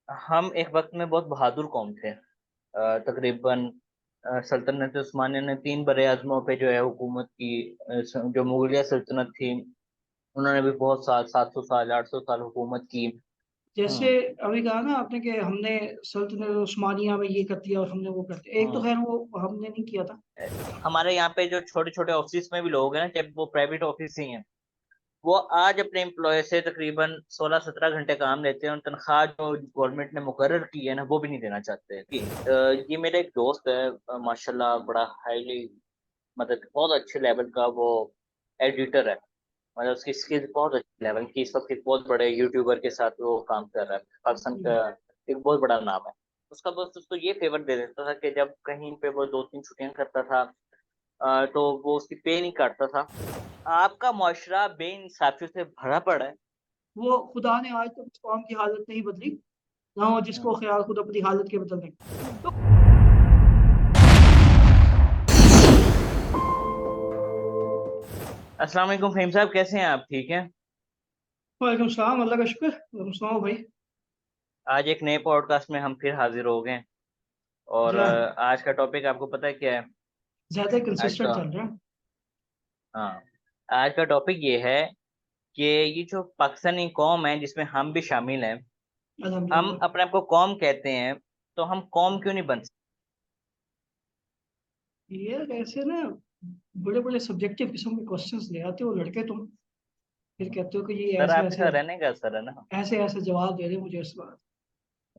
हम एक वक्त में बहुत बहादुर कौम थे। तकरीबन सल्तनत उस्मानिया ने 3 बरे-आज़मों पे जो है हुकूमत की। जो मुगलिया सल्तनत थी, उन्होंने भी बहुत साल, 700 साल, 800 साल हुकूमत की। जैसे हम्म। अभी कहा ना आपने कि हमने सल्तनत उस्मानिया में ये कर दिया और हमने वो कर दिया, एक तो हम्म। खैर वो हमने नहीं किया था। हमारे यहाँ पे जो छोटे छोटे ऑफिस में भी लोग हैं ना, चाहे वो प्राइवेट ऑफिस ही हैं, वो आज अपने एम्प्लॉय से तकरीबन 16-17 घंटे काम लेते हैं और तनख्वाह जो गवर्नमेंट ने मुकर्रर की है ना, वो भी नहीं देना चाहते कि ये मेरा एक दोस्त है, माशाल्लाह बड़ा हाईली, मतलब बहुत अच्छे लेवल का वो एडिटर है। मतलब उसकी स्किल्स बहुत अच्छे लेवल की, इस वक्त एक बहुत बड़े यूट्यूबर के साथ वो काम कर रहा है, पाकिस्तान का हम्म। एक बहुत बड़ा नाम है। उसका बस उसको ये फेवर दे देता था कि जब कहीं पे वो 2-3 छुट्टियां करता था, तो वो उसकी पे नहीं काटता था। आपका मुआशरा बेइंसाफियों से भरा पड़ा है। वो खुदा ने आज तक उस कौम की हालत नहीं बदली, ना हो जिसको हम्म। ख्याल खुद अपनी हालत के बदलने का। हम्म। तो अस्सलाम वालेकुम फ़हीम साहब, कैसे हैं आप? ठीक हैं? वालेकुम सलाम, अल्लाह का शुक्र। तुम सुनाओ भाई। आज एक नए पॉडकास्ट में हम फिर हाज़िर हो गए हैं और जा आज का टॉपिक आपको पता है क्या है? ज्यादा आज कंसिस्टेंट का चल रहा है। हाँ, आज का टॉपिक ये है कि ये जो पाकिस्तानी कौम है जिसमें हम भी शामिल हैं, हम अल्हम्दुलिल्लाह। अपने आप को कौम कहते हैं, तो हम कौम क्यों नहीं बन सकते? ये ऐसे ना बड़े बड़े सब्जेक्टिव किस्म के क्वेश्चंस ले आते हो लड़के तुम, फिर कहते हो कि ये सर ऐसे आपके ऐसे साथ रहने का असर है ना। ऐसे ऐसे जवाब दे रहे मुझे इस बात।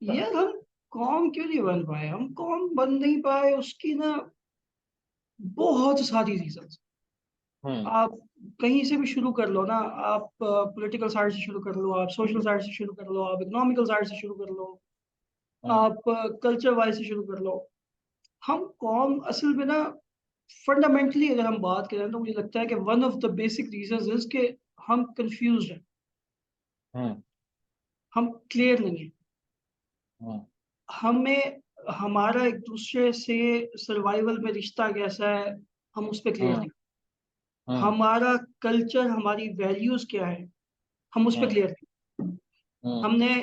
यार हम कौम क्यों नहीं बन पाए, हम कौम बन नहीं पाए उसकी ना बहुत सारी रीजन। हुँ। आप कहीं से भी शुरू कर लो ना। आप पॉलिटिकल साइड से शुरू कर लो, आप सोशल साइड से शुरू कर लो, आप इकोनॉमिकल साइड से शुरू कर लो, हुँ। आप कल्चर वाइज से शुरू कर लो। हम कौम असल में ना फंडामेंटली अगर हम बात करें तो मुझे लगता है कि one of the basic reasons is कि हम कंफ्यूज हैं, हुँ। हम क्लियर नहीं है। हुँ। हमें हमारा एक दूसरे से सर्वाइवल में रिश्ता कैसा है, हम उस पर क्लियर हुँ। नहीं। हुँ। हमारा कल्चर, हमारी वैल्यूज क्या है, हम उस पर हुँ। क्लियर नहीं। हुँ। हमने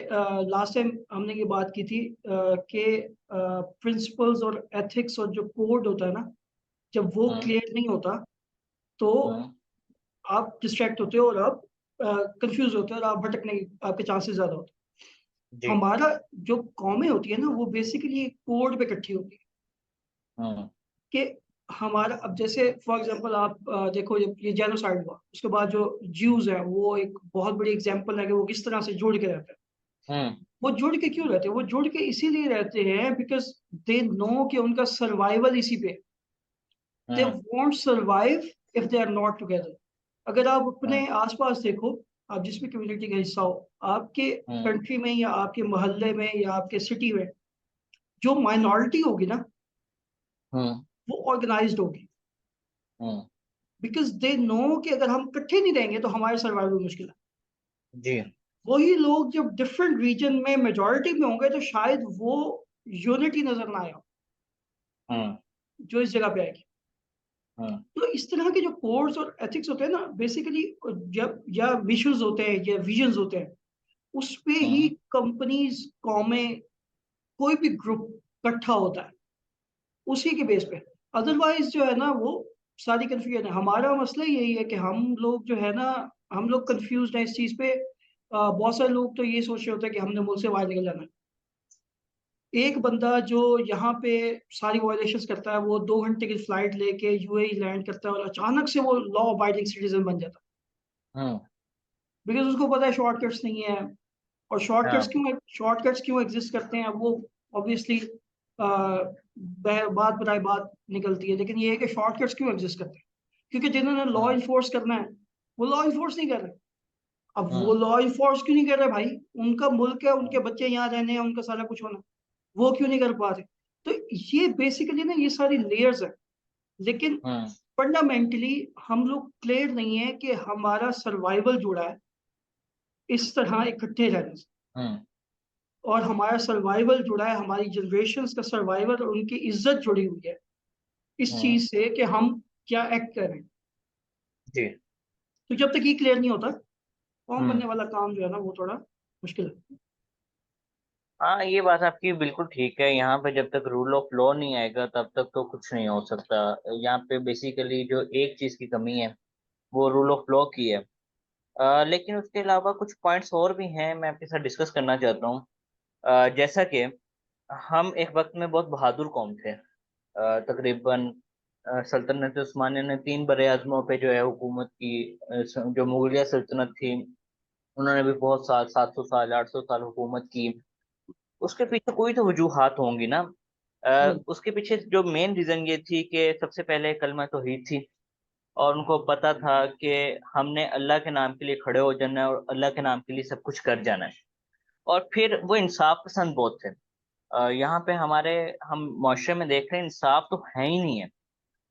लास्ट टाइम हमने ये बात की थी कि प्रिंसिपल्स और एथिक्स और जो कोड होता है ना, जब वो हुँ। क्लियर नहीं होता तो हुँ। आप डिस्ट्रैक्ट होते हो और आप कंफ्यूज होते हो और आप भटकने के आपके चांसेस ज्यादा होते हैं। जी। हमारा जो कौमें होती है ना वो बेसिकली एक कोड पे इकट्ठी होती है हुँ। कि हमारा, अब जैसे फॉर एग्जांपल आप देखो जब ये जेनोसाइड हुआ उसके बाद जो ज्यूज है वो एक बहुत बड़ी एग्जांपल है कि वो किस तरह से जुड़ के रहते हैं। हुँ। वो जुड़ के क्यों रहते हैं? वो जुड़ के इसीलिए रहते हैं बिकॉज दे नो कि उनका सर्वाइवल इसी पे। दे हुँ। Won't survive if they are not together. अगर आप अपने हुँ। आसपास देखो, आप जिस भी कम्युनिटी का हिस्सा हो, आपके हुँ। कंट्री में या आपके मोहल्ले में या आपके सिटी में जो माइनॉरिटी होगी ना हुँ। वो ऑर्गेनाइज्ड होगी। हुँ। बिकॉज दे नो कि अगर हम इकट्ठे नहीं रहेंगे तो हमारे सर्वाइवल मुश्किल है। जी। वही लोग जब डिफरेंट रीजन में मेजोरिटी में होंगे तो शायद वो यूनिटी नजर ना आए हुँ। जो इस जगह पे आएगी। हुँ। तो इस तरह के जो कोड्स और एथिक्स होते हैं ना बेसिकली, जब या विशंस होते हैं या विजन्स होते हैं, उस पे ही हुँ। कंपनीज, कौमें, कोई भी ग्रुप इकट्ठा होता है उसी के बेस पे। अदरवाइज जो है ना वो सारी कंफ्यूजन है। हमारा मसला यही है कि हम लोग जो है ना, हम लोग कंफ्यूज हैं इस चीज पे। बहुत सारे लोग तो ये सोच रहे होते हैं कि हमने मुल्क से बाहर निकल जाना है। एक बंदा जो यहाँ पे सारी वायलेशंस करता है वो 2 घंटे की फ्लाइट लेके यूएई लैंड करता है और अचानक से वो लॉ अबाइडिंग सिटीजन बन जाता हुँ। है बिकॉज उसको पता है शॉर्टकट्स नहीं है। और हाँ। शॉर्टकट्स क्यों एग्जिस्ट करते हैं वो ऑब्वियसली बात बनाए बात निकलती है, लेकिन ये है कि शॉर्टकट्स क्यों एग्जिस्ट करते हैं, क्योंकि जिन्होंने लॉ हुँ। इन्फोर्स करना है वो लॉ इन्फोर्स नहीं कर रहे। अब वो हुँ। लॉ इन्फोर्स क्यों नहीं कर रहे भाई? उनका मुल्क है, उनके हुँ। बच्चे यहाँ रहने हैं, उनका सारा कुछ होना, वो क्यों नहीं कर पा रहे? तो ये बेसिकली ना ये सारी लेयर्स है। लेकिन हुँ। फंडामेंटली हम लोग क्लियर नहीं है कि हमारा सर्वाइवल जुड़ा है इस तरह इकट्ठे रहने से, हुँ। और हमारा सर्वाइवल जुड़ा है, हमारी जनरेशन्स का सर्वाइवल और उनकी इज्जत जुड़ी हुई है इस हुँ। चीज से कि हम क्या एक्ट कर रहे हैं। जी। तो जब तक ये क्लियर नहीं होता, कौन हुँ। बनने वाला काम जो है ना वो थोड़ा मुश्किल है। हाँ, ये बात आपकी बिल्कुल ठीक है। यहाँ पे जब तक रूल ऑफ लॉ नहीं आएगा तब तक तो कुछ नहीं हो सकता। यहाँ पे बेसिकली जो एक चीज की कमी है वो रूल ऑफ लॉ की है। लेकिन उसके अलावा कुछ पॉइंट्स और भी हैं, मैं आपके साथ डिस्कस करना चाहता हूँ। जैसा कि हम एक वक्त में बहुत बहादुर कौम थे। तकरीबन सल्तनत उस्मानिया ने 3 बड़े आजमों पे जो है हुकूमत की। जो मुगलिया सल्तनत थी उन्होंने भी बहुत साल, 700 साल, 800 साल हुकूमत की। उसके पीछे कोई तो वजूहात होंगी ना। हम्म, उसके पीछे जो मेन रीजन ये थी कि सबसे पहले कलमा तौहीद थी, और उनको पता था कि हमने अल्लाह के नाम के लिए खड़े हो जाना है और अल्लाह के नाम के लिए सब कुछ कर जाना है। और फिर वो इंसाफ पसंद बहुत थे। यहाँ पे हम मुआशरे में देख रहे हैं इंसाफ तो है ही नहीं है।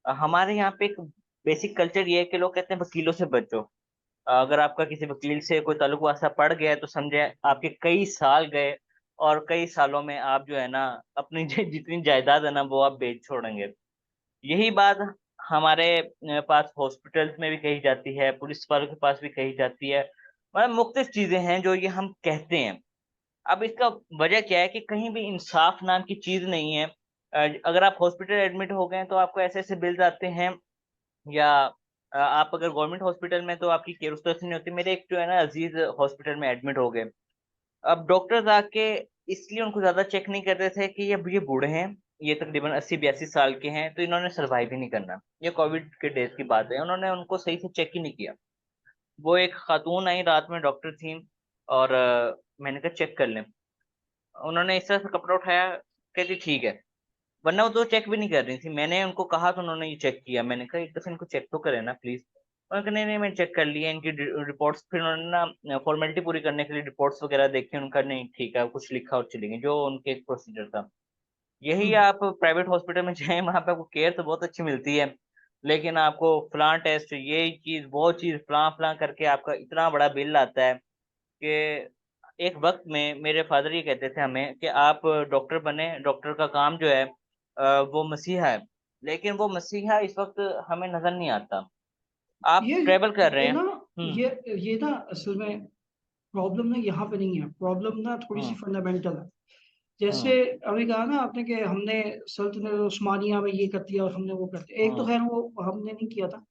हमारे यहाँ पे एक बेसिक कल्चर ये है कि लोग कहते हैं वकीलों से बचो। अगर आपका किसी वकील से कोई ताल्लुक वास्ता पड़ गया है तो समझे आपके कई साल गए, और कई सालों में आप जो है ना अपनी जितनी जायदाद है ना वो आप बेच छोड़ेंगे। यही बात हमारे पास हॉस्पिटल्स में भी कही जाती है, पुलिस वालों के पास भी कही जाती है। मतलब मुख्तलिफ चीजें हैं जो ये हम कहते हैं। अब इसका वजह क्या है कि कहीं भी इंसाफ नाम की चीज नहीं है। अगर आप हॉस्पिटल एडमिट हो गए तो आपको ऐसे ऐसे बिल्स आते हैं, या आप अगर गवर्नमेंट हॉस्पिटल में तो आपकी केयर उस तरह से नहीं होती। मेरे एक जो है ना अजीज हॉस्पिटल में एडमिट हो गए। अब डॉक्टर्स आके इसलिए उनको ज्यादा चेक नहीं करते थे कि ये बूढ़े हैं, ये तकरीबन 80-82 साल के हैं तो इन्होंने सर्वाइव ही नहीं करना। ये कोविड के डेज की बात है, उन्होंने उनको सही से चेक ही नहीं किया। वो एक खातून आई रात में, डॉक्टर थी, और मैंने कहा चेक कर लें। उन्होंने इस तरह से कपड़ा उठाया, कहती ठीक है। वरना वो तो चेक भी नहीं कर रही थी। मैंने उनको कहा तो उन्होंने ये चेक किया। मैंने कहा एक दफा इनको चेक तो करें ना प्लीज। उन्होंने कहा नहीं नहीं मैं चेक कर लिया इनकी रिपोर्ट्स। फिर उन्होंने ना फॉर्मेलिटी पूरी करने के लिए रिपोर्ट्स वगैरह देखी। उनका नहीं ठीक है, कुछ लिखा और चली गई, जो उनके एक प्रोसीजर था। यही हम्म। आप प्राइवेट हॉस्पिटल में जाएं, वहां पे आपको केयर तो बहुत अच्छी मिलती है, लेकिन आपको फलां टेस्ट, ये चीज वो चीज, फलां फलां करके आपका इतना बड़ा बिल आता है कि एक वक्त में मेरे फादर ये कहते थे हमें कि आप डॉक्टर बने, डॉक्टर का काम जो है वो मसीहा है। लेकिन वो मसीहा इस वक्त हमें नजर नहीं आता। आप ये ट्रेवल कर रहे ये हैं। ना हम्म। ये ना असल में प्रॉब्लम ना यहाँ पे नहीं है, प्रॉब्लम ना थोड़ी सी हम्म। फंडामेंटल है। जैसे हम्म। अभी कहा ना आपने कि हमने सल्तनत उस्मानिया में ये कर दिया और हमने वो कर दिया, एक तो हम्म। खैर वो हमने नहीं किया था।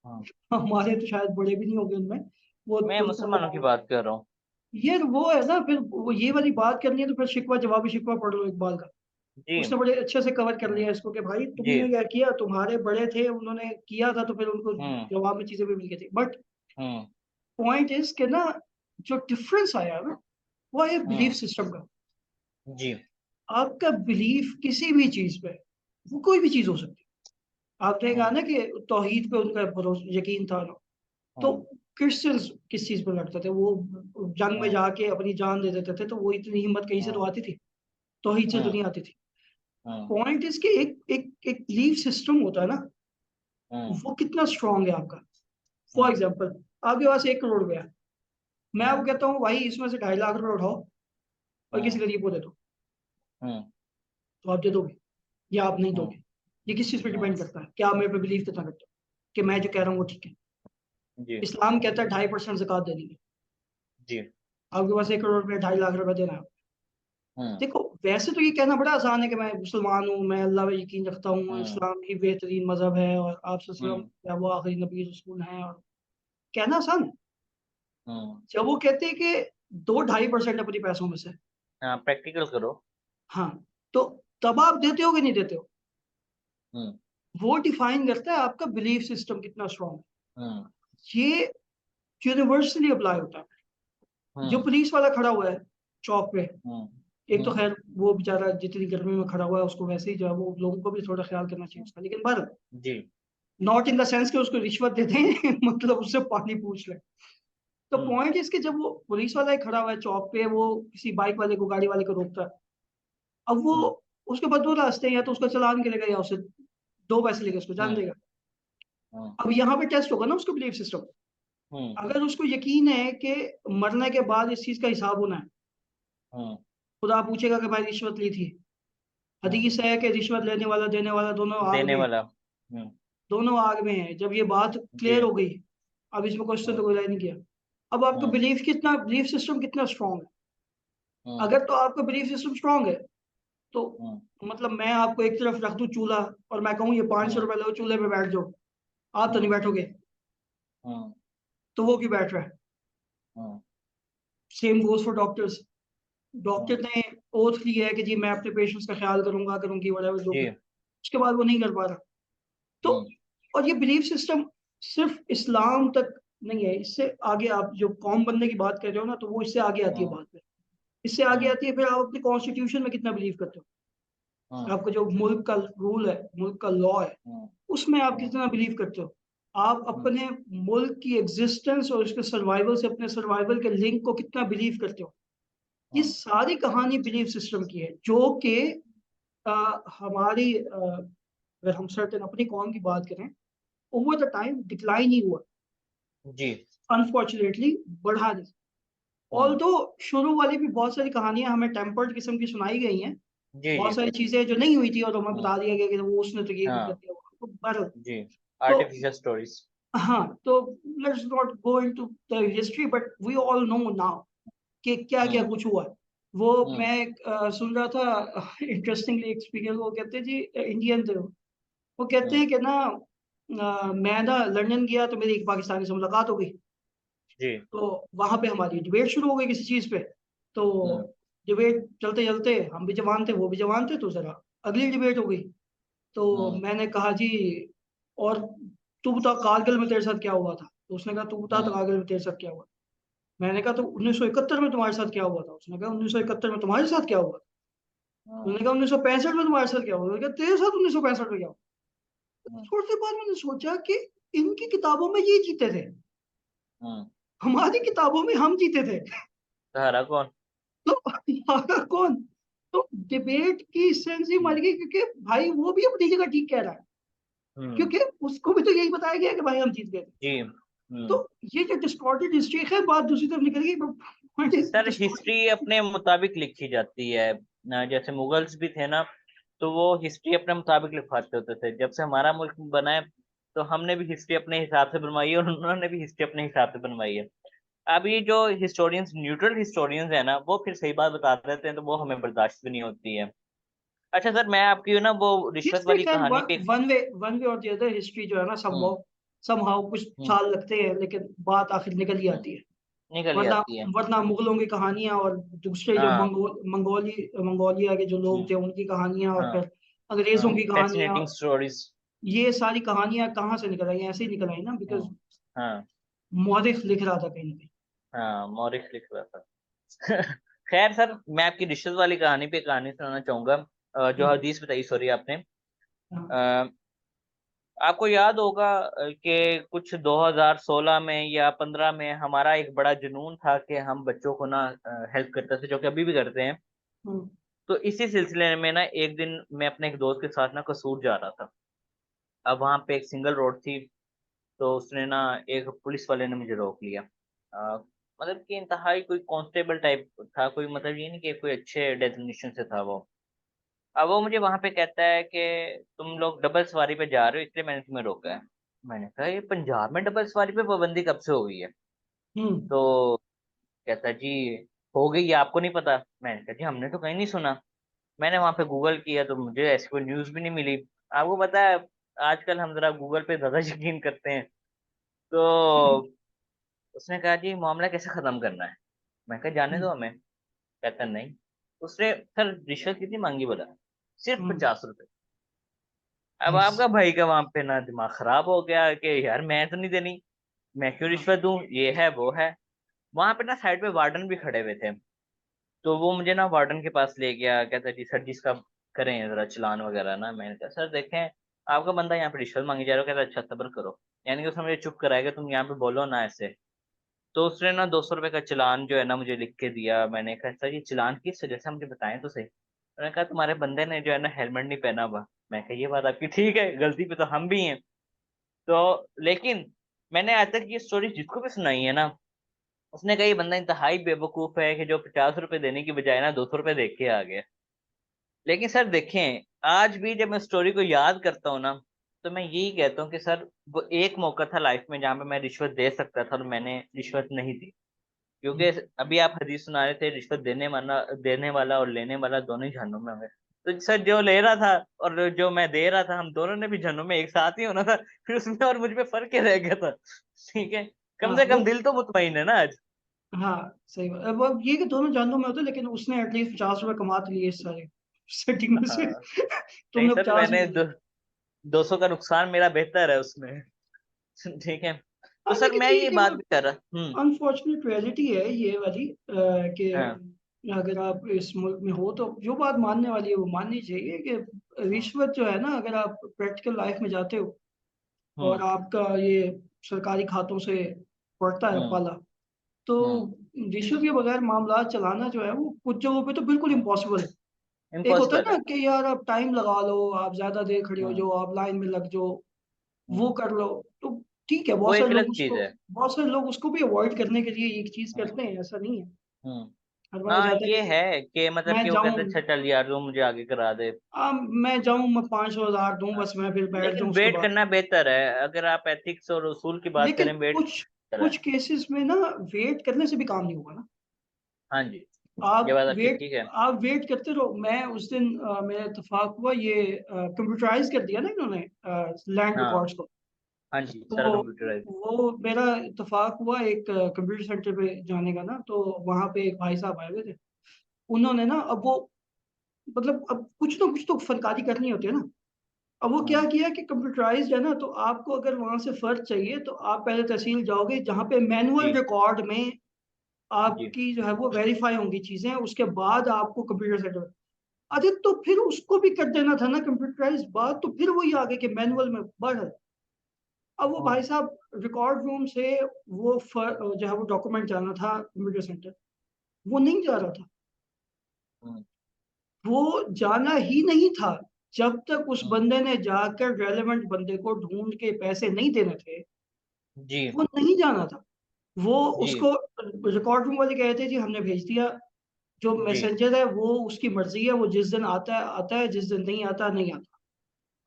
हम्म। हमारे तो शायद बड़े भी नहीं होंगे उनमें। वो मैं तो मुसलमानों की बात कर रहा हूँ। ये वो है ना, फिर वो ये वाली बात करनी है तो फिर शिकवा जवाबी शिकवा पढ़ लो इकबाल का। जी। उसने बड़े अच्छे से कवर कर हम्म। लिया इसको कि भाई जी। तुमने क्या किया, तुम्हारे बड़े थे उन्होंने किया था तो फिर उनको हम्म। जवाब में चीजें भी मिल गई थी। But hmm. पॉइंट इज कि ना, जो डिफरेंस आया ना वो है बिलीफ हम्म। सिस्टम का। जी। आपका बिलीफ किसी भी चीज पे, वो कोई भी चीज हो सकती है। आपने कहा हम्म। ना कि तौहीद पे उनका भरोसा यकीन था ना, तो हम्म। क्रिश्चियंस किस चीज पर लड़ते थे? वो जंग में हम्म। जाके अपनी जान दे देते थे, तो वो इतनी हिम्मत कहीं से तो हम्म। आती थी, तौहीद से तो हम्म। नहीं आती थी। हम्म। पॉइंट इसके एक एक एक बिलीफ सिस्टम होता है ना, हम्म। वो कितना स्ट्रांग है आपका। For hmm. एग्जाम्पल, आपके पास 1 करोड़ रुपया है, मैं आपको हम्म। कहता हूँ भाई इसमें से 2.5 लाख रुपए उठाओ और किसी हम्म। गरीब को दे दो, हम्म। तो आप दे दोगे या आप नहीं हम्म। दोगे? ये किस चीज पे हम्म। डिपेंड करता है कि आप मेरे पे बिलीव कितना करते हो कि मैं जो कह रहा हूँ वो ठीक है। जी। इस्लाम कहता है 2.5% ज़कात देनी है। जी। आपके पास 1 करोड़ रुपये, 2.5 लाख रुपए देना है। हम्म। देखो, वैसे तो ये कहना बड़ा आसान है कि मैं मुसलमान हूँ, मैं अल्लाह पे यकीन रखता हूँ, हम्म। इस्लाम ही बेहतरीन मजहब है और आप हम्म। या वो आखिरी नबी रसूल हैं, और कहना आसान है। हम्म। जब वो कहते हैं कि 2-2.5% अपने पैसों में से, हाँ, प्रैक्टिकल करो। हाँ, तो तब आप देते हो कि नहीं देते हो? हम्म। वो डिफाइन करता है आपका बिलीफ सिस्टम कितना स्ट्रांग हम्म। है। ये यूनिवर्सली अप्लाई होता है। जो हम्म। पुलिस वाला खड़ा हुआ है चौक पे, हम्म। एक तो हम्म। खैर वो बेचारा जितनी गर्मी में खड़ा हुआ है उसको वैसे ही जो है वो लोगों को भी थोड़ा ख्याल करना चाहिए उसका, लेकिन पर जी। नॉट इन द सेंस कि उसको रिश्वत देते हैं मतलब उससे पानी पूछ ले। तो हम्म। पॉइंट इसके, जब वो पुलिस वाला ही खड़ा हुआ है चौक पे, वो किसी बाइक वाले को, गाड़ी वाले को रोकता है। अब वो, हम्म। उसके बाद 2 रास्ते हैं, या तो उसका चालान गिरेगा या उसे 2 पैसे लेके उसको जान हम्म। देगा। हम्म। अब यहाँ पे टेस्ट होगा ना उसका बिलीफ सिस्टम। हम्म। अगर उसको यकीन है कि मरने के बाद इस चीज का हिसाब होना है, हम्म। खुदा पूछेगा कि भाई रिश्वत ली थी। हम्म। हदीस है कि रिश्वत लेने वाला देने वाला दोनों आग देने में, वाला। हम्म। दोनों आग में है। जब ये बात जी। क्लियर हो गई, अब इसमें क्वेश्चन तो हम्म। कोई नहीं किया। अब आपका हम्म। बिलीफ सिस्टम कितना स्ट्रांग है। अगर तो आपका बिलीफ सिस्टम स्ट्रांग है तो हम्म मतलब मैं आपको एक तरफ रख दूं चूल्हा और मैं कहूँ ये 500 हम्म रुपए लो, चूल्हे पे बैठ जाओ, आप तो नहीं हम्म बैठोगे, हम्म तो वो क्यों बैठ रहा है? Hmm same goes for doctors. Hmm, doctor ने ओथ लिया है कि जी मैं अपने पेशेंट्स का ख्याल करूंगा करूंगी whatever जो भी, जी। उसके बाद वो नहीं कर पा रहा। तो हम्म और ये बिलीफ सिस्टम सिर्फ इस्लाम तक नहीं है, इससे आगे आप जो कौम बनने की बात कर रहे हो ना, तो वो इससे आगे आती है हम्म बात में। इससे आगे हम्म आती है फिर आप अपने कॉन्स्टिट्यूशन में कितना बिलीव करते हो, हम्म आपका जो मुल्क का रूल है, मुल्क का लॉ है, हम्म उसमें आप हम्म कितना बिलीव करते हो, आप हम्म अपने मुल्क की एग्जिस्टेंस और उसके सर्वाइवल से अपने सर्वाइवल के लिंक को कितना बिलीव करते हो। ये हम्म सारी कहानी बिलीफ सिस्टम की है जो कि हमारी अगर हम सर्टेन अपनी कौम की बात करें, ओवर द टाइम डिक्लाइन ही हुआ, जी। अनफॉर्चुनेटली बढ़ा नहीं। हम्म ऑल्दो शुरू वाली भी बहुत सारी कहानियां हमें टेम्पर्ड किस्म की सुनाई गई हैं, जी जी। बहुत सारी चीजें जो नहीं हुई थी और हमें हम्म बता दिया गया कि वो उसने तो ये कर हाँ दिया तो बहरहाल। जी। तो आर्टिफिशियल स्टोरीज। हाँ, तो let's not go into the history but we all know now कि क्या क्या हम्म कुछ हुआ है। वो हम्म मैं सुन रहा था इंटरेस्टिंगली एक्सपीरियंस, वो कहते हैं जी इंडियन थे वो कहते हम्म हैं कि ना मैं ना लंदन गया तो मेरी एक पाकिस्तानी से मुलाकात हो गई, जी। तो वहां पे हमारी डिबेट शुरू हो गई किसी चीज पे। तो हम्म डिबेट चलते चलते हम भी जवान थे वो भी जवान थे, तो जरा अगली डिबेट हो गई। तो हम्म मैंने कहा जी और तू बता कारगिल में तेरे साथ क्या हुआ था, तो उसने कहा तू बता तो हम्म कारगिल में तेरे साथ क्या हुआ। मैंने कहा तो 1971 में तुम्हारे साथ क्या हुआ था, उसने कहा 1971 में तुम्हारे साथ क्या हुआ। हम्म उन्होंने कहा 1965 में तुम्हारे साथ क्या हुआ, उन्होंने कहा तेरे साथ 1965 में क्या हुआ। हम्म थोड़ी देर बाद मैंने सोचा कि इनकी किताबों में ये जीते थे, हम्म हमारी किताबों में हम जीते थे। सहारा कौन? तो हमारा कौन। तो डिबेट की सेंस ही हम्म मर गई, क्योंकि भाई वो भी अपनी जगह ठीक कह रहा है, हम्म, क्योंकि उसको भी तो यही बताया गया कि भाई हम जीत गए थे। जी। तो ये जो डिस्टॉर्टेड हिस्ट्री है, बात दूसरी तरफ निकल गई बट सर डिस्टॉर्टेड। हिस्ट्री अपने मुताबिक लिखी जाती है ना, जैसे मुगल्स भी थे ना, तो वो हिस्ट्री अपने मुताबिक लिखवाते होते थे। जब से हमारा मुल्क बना है तो हमने भी हिस्ट्री अपने हिसाब से बनवाई है और उन्होंने भी हिस्ट्री अपने हिसाब से बनवाई है। अब ये जो हिस्टोरियंस, न्यूट्रल हिस्टोरियंस है ना, वो फिर सही बात बता देते हैं तो वो हमें बर्दाश्त भी नहीं होती है। अच्छा सर, मैं आपकी ना वो रिश्वत हिस्ट्री वाली खैर कहानी पे। वन वे और द अदर हिस्ट्री जो है ना, हम्म समहाउ कुछ हम्म साल लगते हैं लेकिन बात आखिर निकल ही हम्म, आती है। निकल ही वरना आती है। वरना मुगलों की कहानियां और दूसरे जो हाँ। मंगोलिया के जो लोग हम्म, थे उनकी कहानियां और हाँ फिर अंग्रेजों हाँ, की कहानियां, फैसिनेटिंग स्टोरीज। ये सारी कहानियां कहाँ से निकल आई, ऐसे ही निकल आई ना, बिकॉज हाँ मौरिख लिख रहा था कहीं ना कहीं। हाँ, मौरिख लिख रहा था। खैर सर, मैं आपकी रिश्वत वाली कहानी पे कहानी सुनाना चाहूंगा। जो हाँ हदीस बताई, सॉरी, आपने। हाँ अ, आपको याद होगा कि कुछ 2016 में या 15 में हमारा एक बड़ा जुनून था कि हम बच्चों को ना हेल्प करते थे, जो कि अभी भी करते हैं। हाँ तो इसी सिलसिले में ना एक दिन मैं अपने एक दोस्त के साथ ना कसूर जा रहा था। अब वहां पे एक सिंगल रोड थी, तो उसने ना, एक पुलिस वाले ने मुझे रोक लिया। मतलब कि इंतहाई कोई कांस्टेबल टाइप था, कोई मतलब ये नहीं कि कोई अच्छे डेजिग्नेशन से था वो। अब वो मुझे वहां पे कहता है कि तुम लोग डबल सवारी पे जा रहे हो, इसलिए मैंने तुम्हें रोका है। मैंने कहा ये पंजाब में डबल सवारी पे पाबंदी कब से हो गई है? हम्म तो कहता है, जी हो गई है, आपको नहीं पता? मैंने कहा जी हमने तो कहीं नहीं सुना। मैंने वहां पे गूगल किया तो मुझे ऐसी कोई न्यूज भी नहीं मिली। आपको पता है, आजकल हम जरा गूगल पे ज्यादा यकीन करते हैं। तो उसने कहा जी मामला कैसे खत्म करना है? मैं कहा जाने हम्म दो हमें। कहता नहीं। उसने सर रिश्वत कितनी मांगी बोला? सिर्फ हम्म 50 रुपए। अब बस आपका भाई का वहां पे ना दिमाग खराब हो गया कि यार मैं तो नहीं देनी, मैं क्यों हाँ रिश्वत दूं, ये है वो है। वहां पे ना साइड पे वार्डन भी खड़े हुए थे, तो वो मुझे ना वार्डन के पास ले गया। कहता जी सर जिसका करें जरा चालान वगैरह ना। मैंने कहा सर देखें, आपका बंदा यहाँ पे रिश्वत मांगी जा रहा है। कहता अच्छा सब्र करो। यानी कि उसने मुझे चुप कराया कि तुम यहाँ पे बोलो ना ऐसे। तो उसने ना 200 रुपए का चालान जो है ना मुझे लिख के दिया। मैंने कहा सर ये चालान किस वजह से, मुझे बताएं तो सही। उन्होंने कहा तुम्हारे बंदे ने जो है ना हेलमेट नहीं पहना हुआ। मैं कहा ये बात आपकी ठीक है, गलती पे तो हम भी हैं। तो लेकिन मैंने आज तक ये स्टोरी जिसको भी सुनाई है ना, उसने कहा ये बंदा इंतहाई बेवकूफ है कि जो 50 रुपए देने की बजाय ना 200 रुपए दे के आ गया। लेकिन सर देखें, आज भी जब मैं स्टोरी को याद करता हूँ ना, तो मैं यही कहता हूँ कि सर वो एक मौका था लाइफ में जहाँ पे मैं रिश्वत दे सकता था और मैंने रिश्वत नहीं दी। क्योंकि अभी आप हदीस सुना रहे थे, रिश्वत देने वाला और लेने वाला दोनों ही जहन्नुम में होंगे। तो सर जो ले रहा था और जो मैं दे रहा था, हम दोनों ने भी जहन्नुम में एक साथ ही होना था। फिर उसमें और मुझ में फर्क क्या रह गया था? ठीक है, कम हाँ से वो, कम दिल तो मुतमईन है ना आज। हाँ सही बात। अब ये कि दोनों जानों में होते, लेकिन उसने एटलीस्ट 50 रुपए कमा तो लिए इस सारे सेटिंग में से। हाँ नहीं तुमने सर, 50 मैंने लिए। 200 का नुकसान मेरा बेहतर है उसमें। ठीक है। तो हाँ सर लेकिन मैं ये ये बात एक भी कर रहा। अनफॉर्चुनेट रियलिटी है ये वाली, कि हाँ। अगर आप इस मुल्क में हो तो जो बात मानने वाली है वो माननी चाहिए कि हम्म। रिश्वत जो है ना, अगर आप प्रैक्टिकल लाइफ में जाते हो और हम्म। आपका ये सरकारी खातों से पड़ता है हम्म। पाला, तो हम्म। रिश्वत के बगैर मामला चलाना जो है वो कुछ जगहों पे तो बिल्कुल इम्पॉसिबल है। एक होता है इम्पॉसिबल ना है। कि यार आप टाइम लगा लो, आप ज्यादा देर खड़े हो हम्म। जाओ, आप लाइन में लग जाओ, वो हम्म। कर लो, तो ठीक है। वो एक अलग चीज है। बहुत सारे लोग उसको भी अवॉइड करने के लिए एक चीज हम्म। करते हैं, ऐसा नहीं है। हम्म। अदरवाइज हाँ आता है ये कि है कि मतलब मैं कि वो जाऊं, कहते हैं, अच्छा चल यार तू मुझे आगे करा दे। मैं जाऊं, मैं 500,000 दूं, हाँ। बस मैं फिर बैठ लेकिन जाऊं उसके वेट बाद। करना बेहतर है, अगर आप एथिक्स और उसूल की बात लेकिन करें, वेट कुछ बेहतर है। कुछ केसेस में ना वेट करने से भी काम नहीं होगा ना। हाँ जी, ये आप बात आपकी वेट ठीक है। आप वेट करते रहो। मैं उस दिन मेरा इत्तेफाक हुआ, ये कंप्यूटराइज कर दिया ना इन्होंने लैंड हाँ। रिकॉर्ड्स को। हाँ जी, सारा तो कंप्यूटराइज। वो मेरा इत्तेफाक हुआ एक कंप्यूटर सेंटर पे जाने का ना, तो वहाँ पे एक भाई साहब आए हुए थे। उन्होंने ना, अब वो मतलब अब कुछ ना कुछ तो फनकारी करनी होती है ना। अब वो क्या हम्म। किया कि कंप्यूटराइज्ड है ना, तो आपको अगर वहां से फर्ज चाहिए तो आप पहले तहसील जाओगे, जहाँ पे मैनुअल जी। रिकॉर्ड में जी। आपकी जो है वो वेरीफाई होंगी चीजें, उसके बाद आपको कंप्यूटर सेंटर। अरे तो फिर उसको भी कर देना था ना कंप्यूटराइज, बात तो फिर वही आ गई कि मैनुअल में बढ़। अब वो भाई हम्म। साहब रिकॉर्ड रूम से जो है वो डॉक्यूमेंट जाना था कंप्यूटर सेंटर, वो नहीं जा रहा था। हम्म। वो जाना ही नहीं था। जब तक उस हम्म। बंदे ने जाकर रेलेवेंट बंदे को ढूंढ के पैसे नहीं देने थे, जी। वो नहीं जाना था। वो जी। उसको रिकॉर्ड रूम वाले कहते थे जी हमने भेज दिया, जो जी। मैसेंजर है वो उसकी मर्जी है, वो जिस दिन आता है, जिस दिन नहीं आता नहीं आता।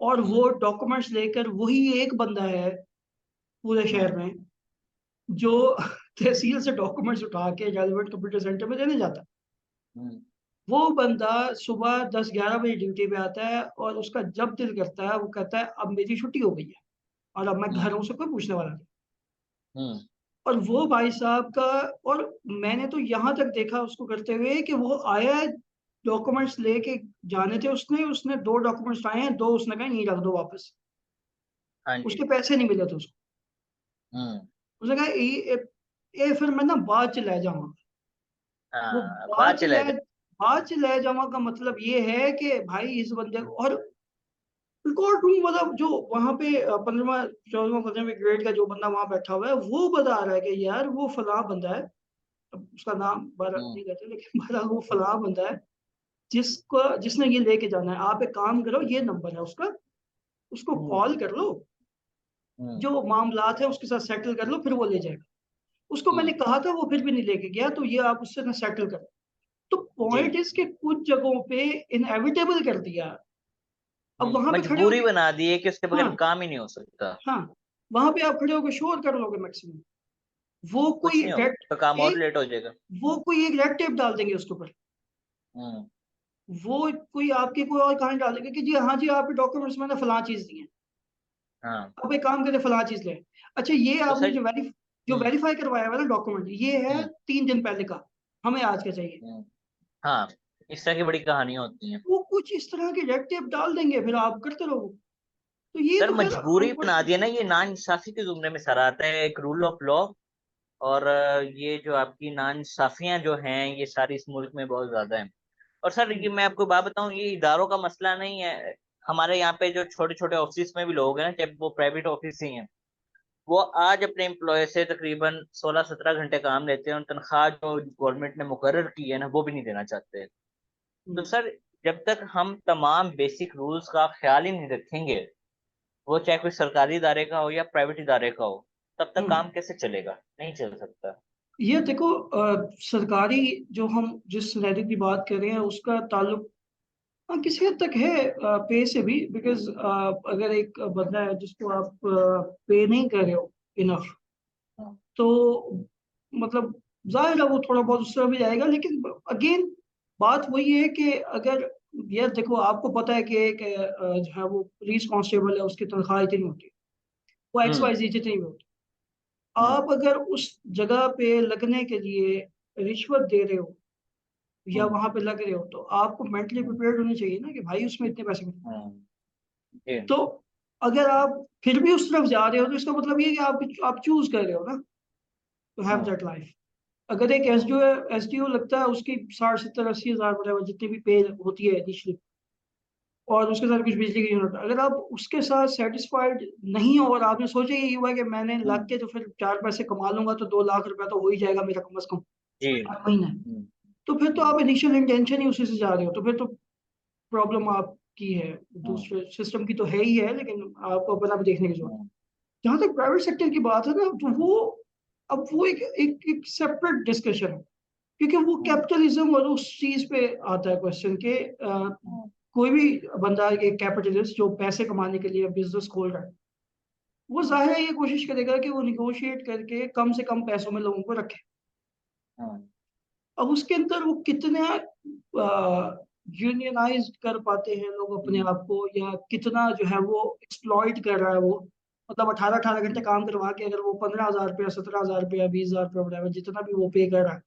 और हम्म। वो डॉक्यूमेंट्स लेकर वही एक बंदा है पूरे शहर हम्म। में जो तहसील से डॉक्यूमेंट्स उठा के रेलिवेंट कंप्यूटर सेंटर में देने जाता है। हम्म। वो बंदा सुबह 10-11 बजे ड्यूटी पे आता है, और उसका जब दिल करता है वो कहता है अब मेरी छुट्टी हो गई है और अब मैं घर हम्म। हूं, से कोई पूछने वाला नहीं। हम्म। और वो भाई साहब का, और मैंने तो यहाँ तक देखा उसको करते हुए कि वो आया है, डॉक्यूमेंट्स लेके जाने थे उसने उसने 2 डॉक्यूमेंट्स लाए हैं, 2 उसने कहा यहीं रख दो वापस। हाँ जी। उसके पैसे नहीं मिले थे उसको। हम्म। उसने कहा ये फिर मैं ना बाद च ले जाऊंगा। वो हाँ, बात चला जाए। बाद च ले जाऊंगा का मतलब ये है कि भाई इस बंदे को, और रिकॉर्ड रूम मतलब जो वहां पे 15वां 14वां 15वें ग्रेड का जो बंदा वहां बैठा हुआ है, वो बता रहा है कि यार वो फलां बंदा है। अब उसका नाम बारह हम्म। नहीं कहते, लेकिन बहरहाल वो फलां बंदा है जिसने ये लेके जाना है। आप एक काम करो, ये नंबर है उसका, उसको हम्म। कॉल कर लो, हम्म। जो मामलात है उसके साथ सेटल कर लो, फिर वो ले जाएगा। उसको मैंने हम्म। कहा था, वो फिर भी नहीं लेके गया, तो ये आप उससे ना सेटल करो। तो जी। पॉइंट इसके कुछ जगहों पे इनएविटेबल कर दिया। अब वहां पे खड़े मजबूरी होके, बना दी है कि उसके बगैर हाँ काम ही नहीं हो सकता। हाँ, वहां पे आप खड़े होकर शोर कर लोगे मैक्सिमम। वो कुछ कोई नहीं होगा, रेड तो काम और एक लेट हो जाएगा। वो कोई एक रेड टेप डाल देंगे उसके ऊपर। हम्म। वो कोई आपकी कोई और कहानी डाल देंगे कि जी हाँ जी आपके डॉक्यूमेंट्स मैंने फलां चीज दी है, हाँ। अब एक काम करें फलां चीज लें। अच्छा ये तो आपने सर। जो हम्म। वेरीफाई करवाया हुआ ना डॉक्यूमेंट, ये है हम्म। 3 दिन पहले का, हमें आज का चाहिए। हम्म। हाँ, इस तरह की बड़ी कहानियां होती हैं। वो कुछ इस तरह के रेड टेप डाल देंगे, फिर आप करते रहो। तो ये सर तो खैर मजबूरी बना दिया ना, अनफॉर्चुनेट। ये नाइंसाफी के जुमरे में सर आता है, एक रूल ऑफ लॉ। और ये जो आपकी नाइंसाफियां जो हैं, ये सारी इस मुल्क में बहुत ज्यादा हैं। और सर ये मैं आपको बात बताऊं, ये इदारों का मसला नहीं है। हमारे यहाँ पे जो छोटे छोटे ऑफिस में भी लोग हैं ना, चाहे वो प्राइवेट ऑफिस ही हैं, वो आज अपने एम्प्लॉय से तकरीबन 16-17 घंटे काम लेते हैं, और तनख्वाह जो गवर्नमेंट ने मुकर्रर की है ना, वो भी नहीं देना चाहते। तो सर जब तक हम तमाम बेसिक रूल्स का ख्याल ही नहीं रखेंगे, वो चाहे कोई सरकारी इदारे का हो या प्राइवेट इदारे का हो, तब तक काम कैसे चलेगा? नहीं चल सकता। ये देखो, सरकारी जो हम जिस सिनेरियो की बात कर रहे हैं उसका ताल्लुक, हाँ, किसी हद तक है पे से भी, बिकॉज अगर एक बंदा है जिसको आप पे नहीं कर रहे हो इनफ, हाँ। तो मतलब जाहिर है वो थोड़ा बहुत उस तरह भी जाएगा, लेकिन अगेन बात वही है कि अगर ये देखो, आपको पता है कि एक जो है वो पुलिस कांस्टेबल है, उसकी तनख्वाह इतनी होती है, वो एक्स हम्म। वाई जी जितनी भी होती है। हम्म। आप अगर उस जगह पे लगने के लिए रिश्वत दे रहे हो या हम्म। वहां पे लग रहे हो, तो आपको मेंटली हम्म। प्रिपेयर्ड होनी चाहिए ना कि भाई उसमें इतने पैसे मिलते हैं। हम्म। जी। तो अगर आप फिर भी उस तरफ जा रहे हो, तो इसका मतलब ये है कि आप चूज कर रहे हो ना to have hmm. That life. अगर एक एस डी ओ लगता है, उसकी 60 70 80 हजार whatever जितनी भी पे होती है इनिशियली, और उसके साथ कुछ बिजली की यूनिट, अगर आप उसके साथ सेटिस्फाइड नहीं हो और आपने सोचा यही हुआ कि मैंने लग हम्म। के तो फिर 4 पैसे कमा लूंगा तो 2 लाख रुपया तो हो ही जाएगा मेरा कम से कम जी। हर महीने, हम्म। तो फिर तो हम्म। आप इनिशियल इंटेंशन ही उसी से जा रहे हो, तो फिर तो प्रॉब्लम आपकी है। हम्म। दूसरे सिस्टम की तो है ही है, लेकिन आपको अपना भी देखने की जरूरत है। हम्म। जहाँ तक प्राइवेट सेक्टर की बात है ना, तो वो अब वो एक सेपरेट डिस्कशन है, क्योंकि वो हम्म। कैपिटलिज्म और उस चीज पे आता है क्वेश्चन के हम्म। कोई भी बंदा, एक कैपिटलिस्ट जो पैसे कमाने के लिए बिजनेस खोल रहा है, वो जाहिर है ये कोशिश करेगा कि वो निगोशिएट करके कम से कम पैसों में लोगों को रखे। हम्म। अब उसके अंदर वो कितना यूनियनाइज कर पाते हैं लोग अपने हम्म। आप को, या कितना जो है वो एक्सप्लॉइट कर रहा है वो, मतलब 18 18 घंटे हम्म। काम करवा के अगर वो 15 हजार रुपया 17 हजार रुपया 20 हजार रुपया whatever, जितना भी वो पे कर रहा है।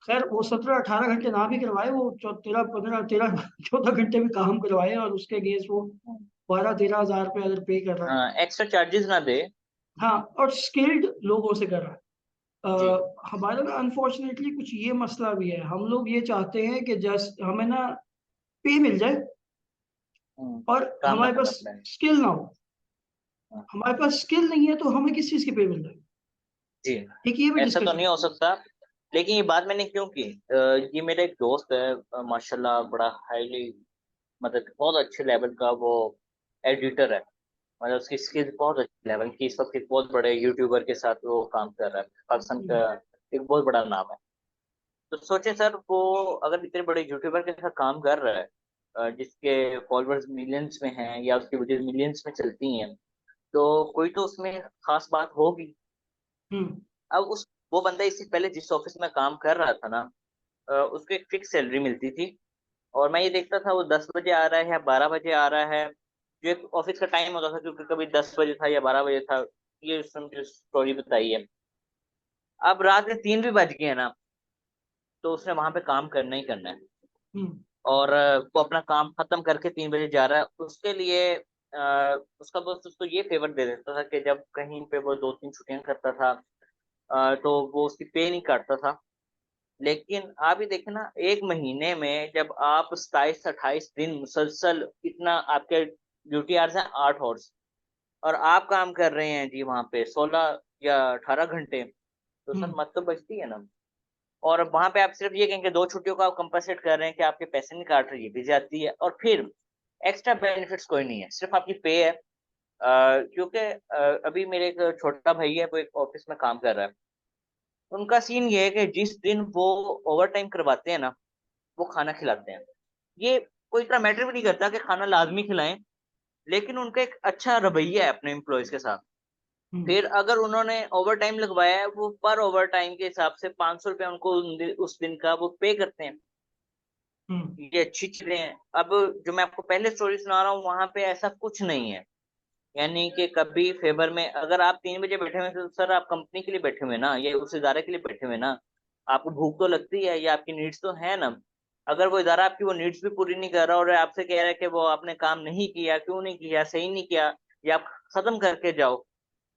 खैर वो 17 18 घंटे ना भी करवाए, वो 13 15 13 14 घंटे भी काम करवाए और उसके अगेंस्ट वो हम्म। 12 13 हजार रुपया अगर पे कर रहा है। हाँ, एक्स्ट्रा चार्जेस ना दे। हाँ, और स्किल्ड लोगों से कर रहा है। जी। हमारे ना अनफॉर्चुनेटली कुछ ये मसला भी है, हम लोग ये चाहते हैं कि जस्ट हमें ना पे मिल जाए हम्म। और काम ना हमारे करना पास पड़े। स्किल ना हो। हाँ। हमारे पास स्किल नहीं है तो हमें किस चीज़ की पे मिल जाए, जी। एक ये भी ऐसा तो डिस्कशन। नहीं हो सकता। लेकिन ये बात मैंने क्यों की, ये मेरा एक दोस्त है, माशाल्लाह बड़ा हाईली, मतलब बहुत अच्छे लेवल का वो एडिटर है। मतलब उसकी स्किल बहुत अच्छी लेवल की, इस वक्त एक बहुत बड़े यूट्यूबर के साथ वो काम कर रहा है, पाकिस्तान का एक बहुत बड़ा नाम है। तो सोचे सर, वो अगर इतने बड़े यूट्यूबर के साथ काम कर रहा है, जिसके फॉलोअर्स मिलियंस में हैं या उसकी वीडियो मिलियंस में चलती हैं, तो कोई तो उसमें खास बात होगी। हम्म। अब उस वो बंदा इससे पहले जिस ऑफिस में काम कर रहा था ना, उसको एक फिक्स सैलरी मिलती थी। और मैं ये देखता था वो 10 बजे आ रहा है या 12 बजे आ रहा है, जो एक ऑफिस का टाइम होता था, क्योंकि कभी 10 बजे था या 12 बजे था। ये सुन के स्टोरी बताई है। अब रात के 3 भी बज गए हैं ना, तो उसने वहां पे काम करना ही करना है। हम्म। और वो अपना काम खत्म करके 3 बजे जा रहा है। उसके लिए उसका बॉस उसको ये फेवर दे देता था कि जब कहीं पे वो 2 3 छुट्टियां करता था, तो वो उसकी पे नहीं काटता था। लेकिन आप ये देखें ना, एक महीने में जब आप 27 28 दिन मुसलसल इतना आपके ड्यूटी आवर्स हैं 8 आवर्स, और आप काम कर रहे हैं जी वहां पे 16 या 18 घंटे, तो सर हम्म। मत तो बचती है ना। और वहां पे आप सिर्फ ये कहेंगे 2 छुट्टियों का आप कंपनसेट कर रहे हैं कि आपके पैसे नहीं काट रही है, भी जाती है, और फिर एक्स्ट्रा बेनिफिट्स कोई नहीं है, सिर्फ आपकी पे है। क्योंकि अभी मेरे एक छोटा भाई है, वो एक ऑफिस में काम कर रहा है। उनका सीन ये है कि जिस दिन वो ओवर टाइम करवाते हैं ना, वो खाना खिलाते हैं। ये कोई इतना मैटर भी नहीं करता कि खाना लाजमी खिलाएं, लेकिन उनका एक अच्छा रवैया है अपने एम्प्लॉयज के साथ। हम्म। फिर अगर उन्होंने ओवर टाइम लगवाया है, वो पर ओवर टाइम के हिसाब से 500 रुपया उनको उस दिन का वो पे करते हैं। हम्म। ये अच्छी चीजें हैं। अब जो मैं आपको पहले स्टोरी सुना रहा हूँ, वहां पे ऐसा कुछ नहीं है। यानी कि कभी फेवर में अगर आप 3 बजे बैठे हुए हैं, तो सर आप कंपनी के लिए बैठे हुए हैं ना, या उस इदारे के लिए बैठे हुए हैं ना। आपको भूख तो लगती है, या आपकी नीड्स तो है ना। अगर वो इदारा आपकी वो नीड्स भी पूरी नहीं कर रहा और आपसे कह रहा है कि वो आपने काम नहीं किया, क्यों नहीं किया, सही नहीं किया, या आप खत्म करके जाओ,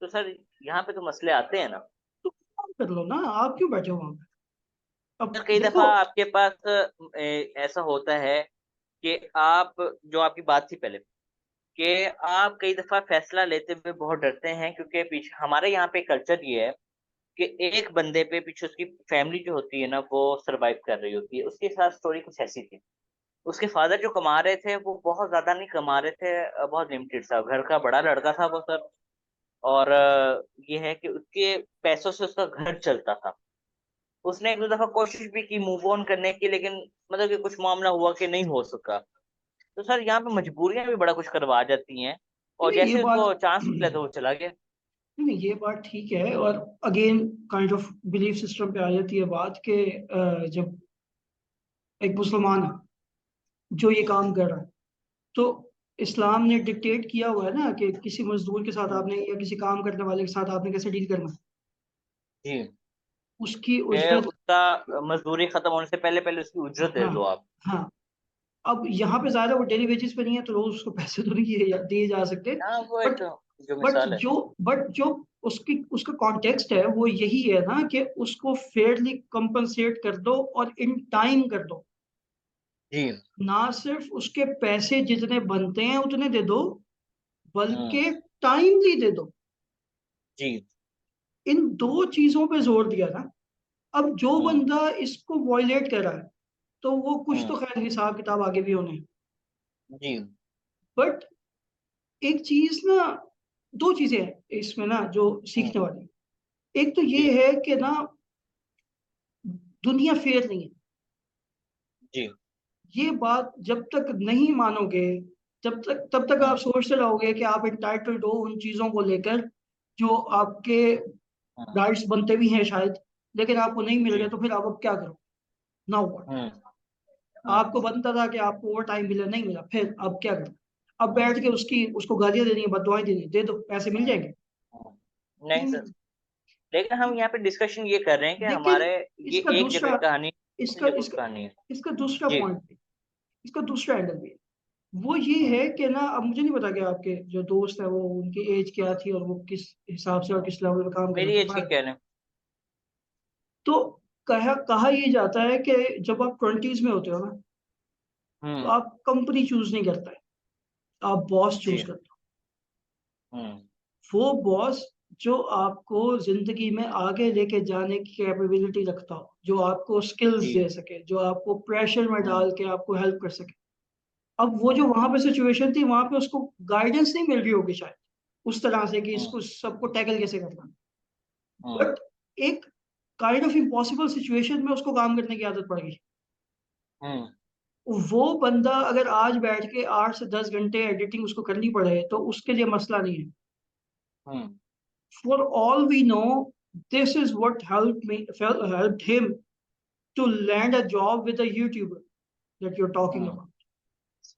तो सर यहाँ पे तो मसले आते हैं ना। तो काम कर लो ना, आप क्यों बैठे हो वहां पे? अब सर कई दफा देखो। आपके पास ऐसा होता है कि आप, जो आपकी बात थी पहले, कि आप कई दफा फैसला लेते हुए बहुत डरते हैं, क्योंकि पीछे हमारे यहाँ पे कल्चर ये है कि एक बंदे पे पीछे उसकी फैमिली जो होती है ना, वो सरवाइव कर रही होती है। उसके साथ स्टोरी कुछ ऐसी थी। उसके फादर जो कमा रहे थे, वो बहुत ज्यादा नहीं कमा रहे थे, बहुत लिमिटेड सा, घर का बड़ा लड़का था वो सर। और ये है कि उसके पैसों से उसका घर चलता था। उसने एक दो दफा कोशिश भी की मूव ऑन करने की, लेकिन मतलब कि कुछ मामला हुआ कि नहीं हो सका। तो सर यहाँ पे मजबूरियां भी बड़ा कुछ करवा जाती हैं, और नहीं, ये जैसे बात उसको चांस मिला तो वो चला गया। नहीं, ये बात ठीक है। और again kind of belief system पे आ जाती है बात कि जब एक मुसलमान है जो ये काम कर रहा है, तो इस्लाम ने डिक्टेट किया हुआ है ना कि किसी मजदूर के साथ आपने या किसी काम करने वाले के साथ आपने कैसे डील करना है। जी, उसकी कि उजरत। उसका मजदूरी खत्म होने से पहले पहले उसकी उजरत दे हाँ दो आप। हाँ। अब यहाँ पे ज्यादा वो डेली वेजेस पे नहीं है तो रोज उसको पैसे तो नहीं दिए जा सकते। हाँ, वो एक बट जो बट मिसाल है। जो बट जो उसकी उसका कॉन्टेक्स्ट है वो यही है ना कि उसको फेयरली कंपनसेट कर दो और इन टाइम कर दो। जी। ना सिर्फ उसके पैसे जितने बनते हैं उतने दे दो, हम्म। बल्कि टाइमली दे दो। जी। इन दो चीजों पे जोर दिया ना। अब जो हम्म। बंदा इसको वॉयलेट कर रहा है तो वो कुछ हम्म। तो खैर हिसाब किताब आगे भी होने। जी। बट एक चीज ना, दो चीजें हैं इसमें ना जो हम्म। सीखने वाली। एक तो जी। ये है कि ना दुनिया फेयर नहीं है। जी। ये बात जब तक नहीं मानोगे, तब तक आप हम्म। सोचते रहोगे कि आप इंटाइटल्ड हो उन चीजों को लेकर जो आपके हम्म। राइट्स बनते भी हैं शायद, लेकिन आपको नहीं मिल रहे। जी। तो फिर आप अब क्या करो? Now what? हम्म। आपको हम्म। बनता था कि आपको ओवर टाइम मिला, नहीं मिला, फिर अब क्या करो? अब हम्म। बैठ के उसको गालियां देनी है, बददुआएं देनी है, दे दो, पैसे मिल हम्म। जाएंगे। नहीं नहीं सर, मिल। लेकिन हम यहाँ पे डिस्कशन ये कर रहे हैं कि लेकिन हमारे ये इसका एक जगह दूसरा की कहानी, दूसरी इसका जगह की इसका कहानी है। इसका दूसरा जी। पॉइंट भी, इसका दूसरा एंगल भी है। वो ये हम्म। है कि ना, अब मुझे नहीं पता कि आपके जो दोस्त है वो उनकी एज क्या थी और वो किस हिसाब से और हम्म। किस लेवल पे काम कर रहे मेरी थे एज की बाहर। कह रहे हैं। तो कहा ये जाता है कि जब आप ट्वेंटीज में होते हो ना, तो हम्म। आप कंपनी चूज नहीं करते, आप बॉस चूज जी। करते हम्म। हो। वो बॉस जो आपको जिंदगी में आगे लेके जाने की कैपेबिलिटी रखता हो, जो आपको स्किल्स जी। दे सके, जो आपको प्रेशर में हम्म। डाल के आपको हेल्प कर सके। अब वो जो हम्म। वहां पे सिचुएशन थी, वहां पे उसको गाइडेंस नहीं मिल रही होगी शायद उस तरह से कि हम्म। इसको सबको टैकल कैसे करना। हम्म। बट एक काइंड ऑफ इम्पॉसिबल सिचुएशन में उसको काम करने की आदत पड़ गई। हम्म। वो बंदा अगर आज बैठ के 8 से 10 घंटे एडिटिंग उसको करनी पड़े तो उसके लिए मसला नहीं है। Hmm. For all we know, this is what helped him to land a job with a YouTuber that you are talking hmm. About.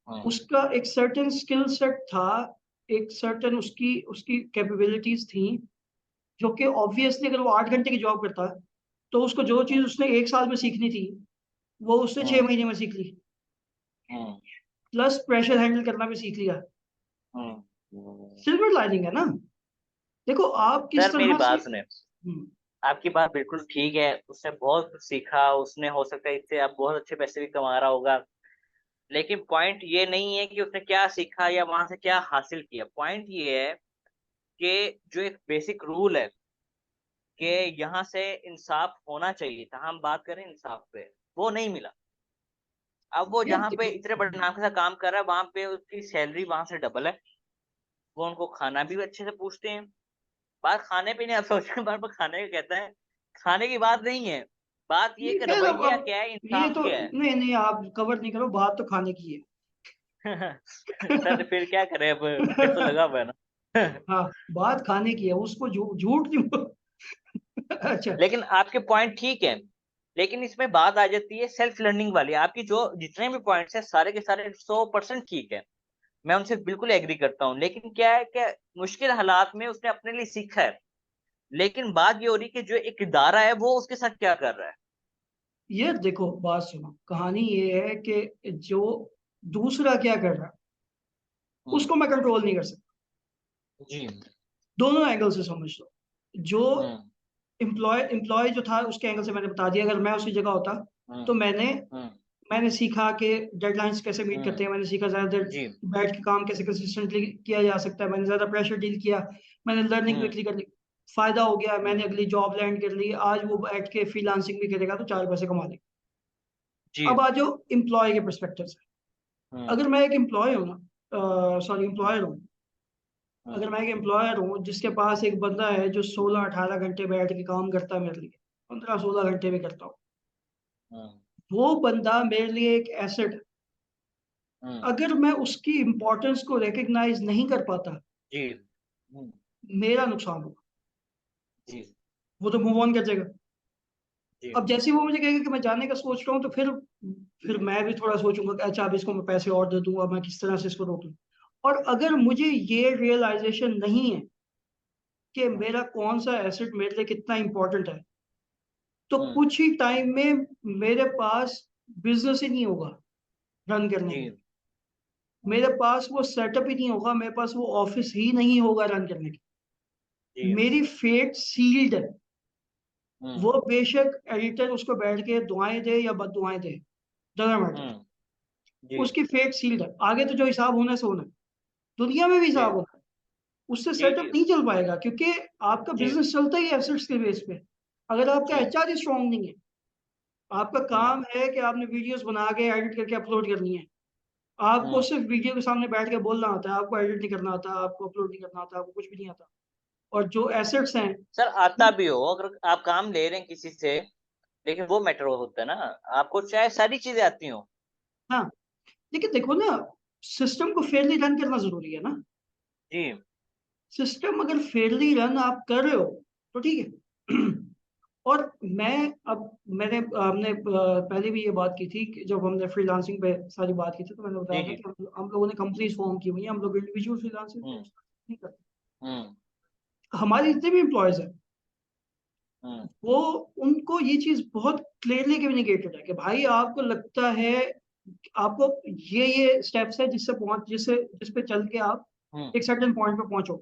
Hmm. उसका एक सर्टेन स्किल सेट था, एक सर्टेन उसकी उसकी कैपेबिलिटीज थी, जो कि ऑब्वियसली अगर वो 8 घंटे की जॉब करता है तो उसको जो चीज उसने एक साल में सीखनी थी वो उसने छह हम्म। महीने में सीख ली। हम्म। प्लस प्रेशर हैंडल करना भी सीख लिया। हम्म। सिल्वर लाइनिंग है ना। देखो आप किस सर मेरी तरह से। बात सुने, हम्म, आपकी बात बिल्कुल ठीक है, उसने बहुत कुछ सीखा, उसने हो सकता है इससे आप बहुत अच्छे पैसे भी कमा रहा होगा। लेकिन पॉइंट ये नहीं है कि उसने क्या सीखा या वहां से क्या हासिल किया। पॉइंट ये है कि जो एक बेसिक रूल है कि यहाँ से इंसाफ होना चाहिए था, हम बात करें इंसाफ पे, वो नहीं मिला। अब वो यार जहाँ पे देखो। इतने बड़े नाम के साथ काम कर रहा है, वहां पे उसकी सैलरी वहां से डबल है। वो उनको खाना भी अच्छे से पूछते हैं। बात खाने पे नहीं, आप सोचते बार बार खाने का कहता है, खाने की बात नहीं है। बात ये नहीं कि खैर, रवैया अब क्या है, ये इंसाफ तो क्या है। नहीं नहीं, आप कवर नहीं करो, बात तो खाने की है। सर फिर क्या करें, अब पेट तो लगा हुआ है ना। हाँ, बात खाने की है, उसको झूठ नहीं अच्छा। लेकिन आपके पॉइंट ठीक है, लेकिन इसमें बात आ जाती है सेल्फ लर्निंग वाली। आपकी जो जितने भी पॉइंट्स हैं सारे के सारे 100% ठीक है, मैं उनसे बिल्कुल एग्री करता हूँ। लेकिन क्या है कि मुश्किल हालात में उसने अपने लिए सीखा है। लेकिन बात ये हो रही है कि जो एक इदारा है वो उसके साथ क्या कर रहा है। ये देखो, बात सुनो, कहानी ये है कि जो दूसरा क्या कर रहा है हम्म। उसको मैं कंट्रोल नहीं कर सकता। जी। दोनों एंगल से समझ लो। जो हम्म। एम्प्लॉय जो था उसके एंगल से मैंने बता दिया। अगर मैं उसकी जगह होता हम्म। तो मैंने हम्म। मैंने सीखा कि डेडलाइंस कैसे मीट करते हैं, हम्म। मैंने सीखा ज़्यादा देर जी। बैठ के काम कैसे कंसिस्टेंटली किया जा सकता है, मैंने ज़्यादा प्रेशर डील किया, मैंने लर्निंग हम्म। क्विकली कर ली, फायदा हो गया, मैंने हम्म। अगली जॉब लैंड कर ली, आज वो बैठ के फ्रीलांसिंग भी करेगा तो 4 पैसे कमा लेगा। जी। अब आ जाओ एम्प्लॉय के परस्पेक्टिव से। हम्म। अगर मैं एक एम्प्लॉय हूँ ना, सॉरी हम्म। एम्प्लॉयर हूँ, अगर हम्म। मैं एक एम्प्लॉयर हूँ जिसके पास एक बंदा है जो 16-18 घंटे बैठ के काम करता है मेरे लिए, 15-16 घंटे भी करता हूँ, हम्म। वो बंदा मेरे लिए एक एसेट है। हम्म। अगर मैं उसकी इंपॉर्टेंस को रिकग्नाइज नहीं कर पाता, जी। हम्म। मेरा नुकसान होगा। जी वो तो मूव ऑन कर जाएगा। जी अब जैसे ही वो मुझे कहेगा कि मैं जाने का सोच रहा हूँ, तो फिर मैं भी थोड़ा सोचूंगा कि अच्छा अब इसको मैं पैसे और दे दूंगा, मैं किस तरह से इसको रोकूं। और अगर मुझे ये रियलाइजेशन नहीं है कि हम्म मेरा कौन सा एसेट मेरे लिए कितना इंपॉर्टेंट है, तो हम्म, कुछ ही टाइम में मेरे पास बिजनेस ही नहीं होगा रन करने के लिए। जी मेरे पास वो सेटअप ही नहीं होगा, मेरे पास वो ऑफिस ही नहीं होगा रन करने के। जी मेरी फेट सील्ड है। हम्म वो बेशक एडिटर उसको बैठ के दुआएं दे या बद दुआएं दे, डजंट मैटर। हम्म जी उसकी फेट सील्ड है, आगे तो जो हिसाब होना है सो होना है। दुनिया में भी जी हिसाब होना है। उससे जी सेटअप जी नहीं चल पाएगा, क्योंकि आपका जी बिजनेस चलता ही एसेट्स के बेस पे। अगर आपका जी एचआर ही स्ट्रांग नहीं है, आपका हम्म काम है कि आपने वीडियोस बना के एडिट करके अपलोड करनी है, आपको हम्म सिर्फ वीडियो के सामने बैठ के बोलना आता है, आपको एडिट नहीं करना आता, आपको अपलोड नहीं करना आता, आपको कुछ भी नहीं आता। और जो एसेट्स हैं, सर आता भी हो, अगर आप काम ले रहे हैं किसी से, लेकिन वो मैटर होता है ना, आपको चाहे सारी चीजें आती हो। हाँ, लेकिन देखो ना, सिस्टम को फेयरली रन करना जरूरी है ना। जी सिस्टम अगर फेयरली रन आप कर रहे हो तो ठीक है। और मैं अब मैंने हमने पहले भी ये बात की थी कि जब हमने फ्रीलांसिंग पे सारी बात की थी, तो मैंने जी बताया था जी कि हम लोगों ने कंपनीज फॉर्म की हुई हैं, हम लोग इंडिविजुअल फ्रीलांसिंग हम्म नहीं करते। हम्म हमारे जितने भी एम्प्लॉयज हैं, हम्म वो उनको ये चीज बहुत क्लियरली कम्युनिकेटेड है कि भाई आपको लगता है, आपको ये स्टेप्स है जिससे जिस पे चल के आप हम्म एक सर्टेन पॉइंट पे पहुंचो।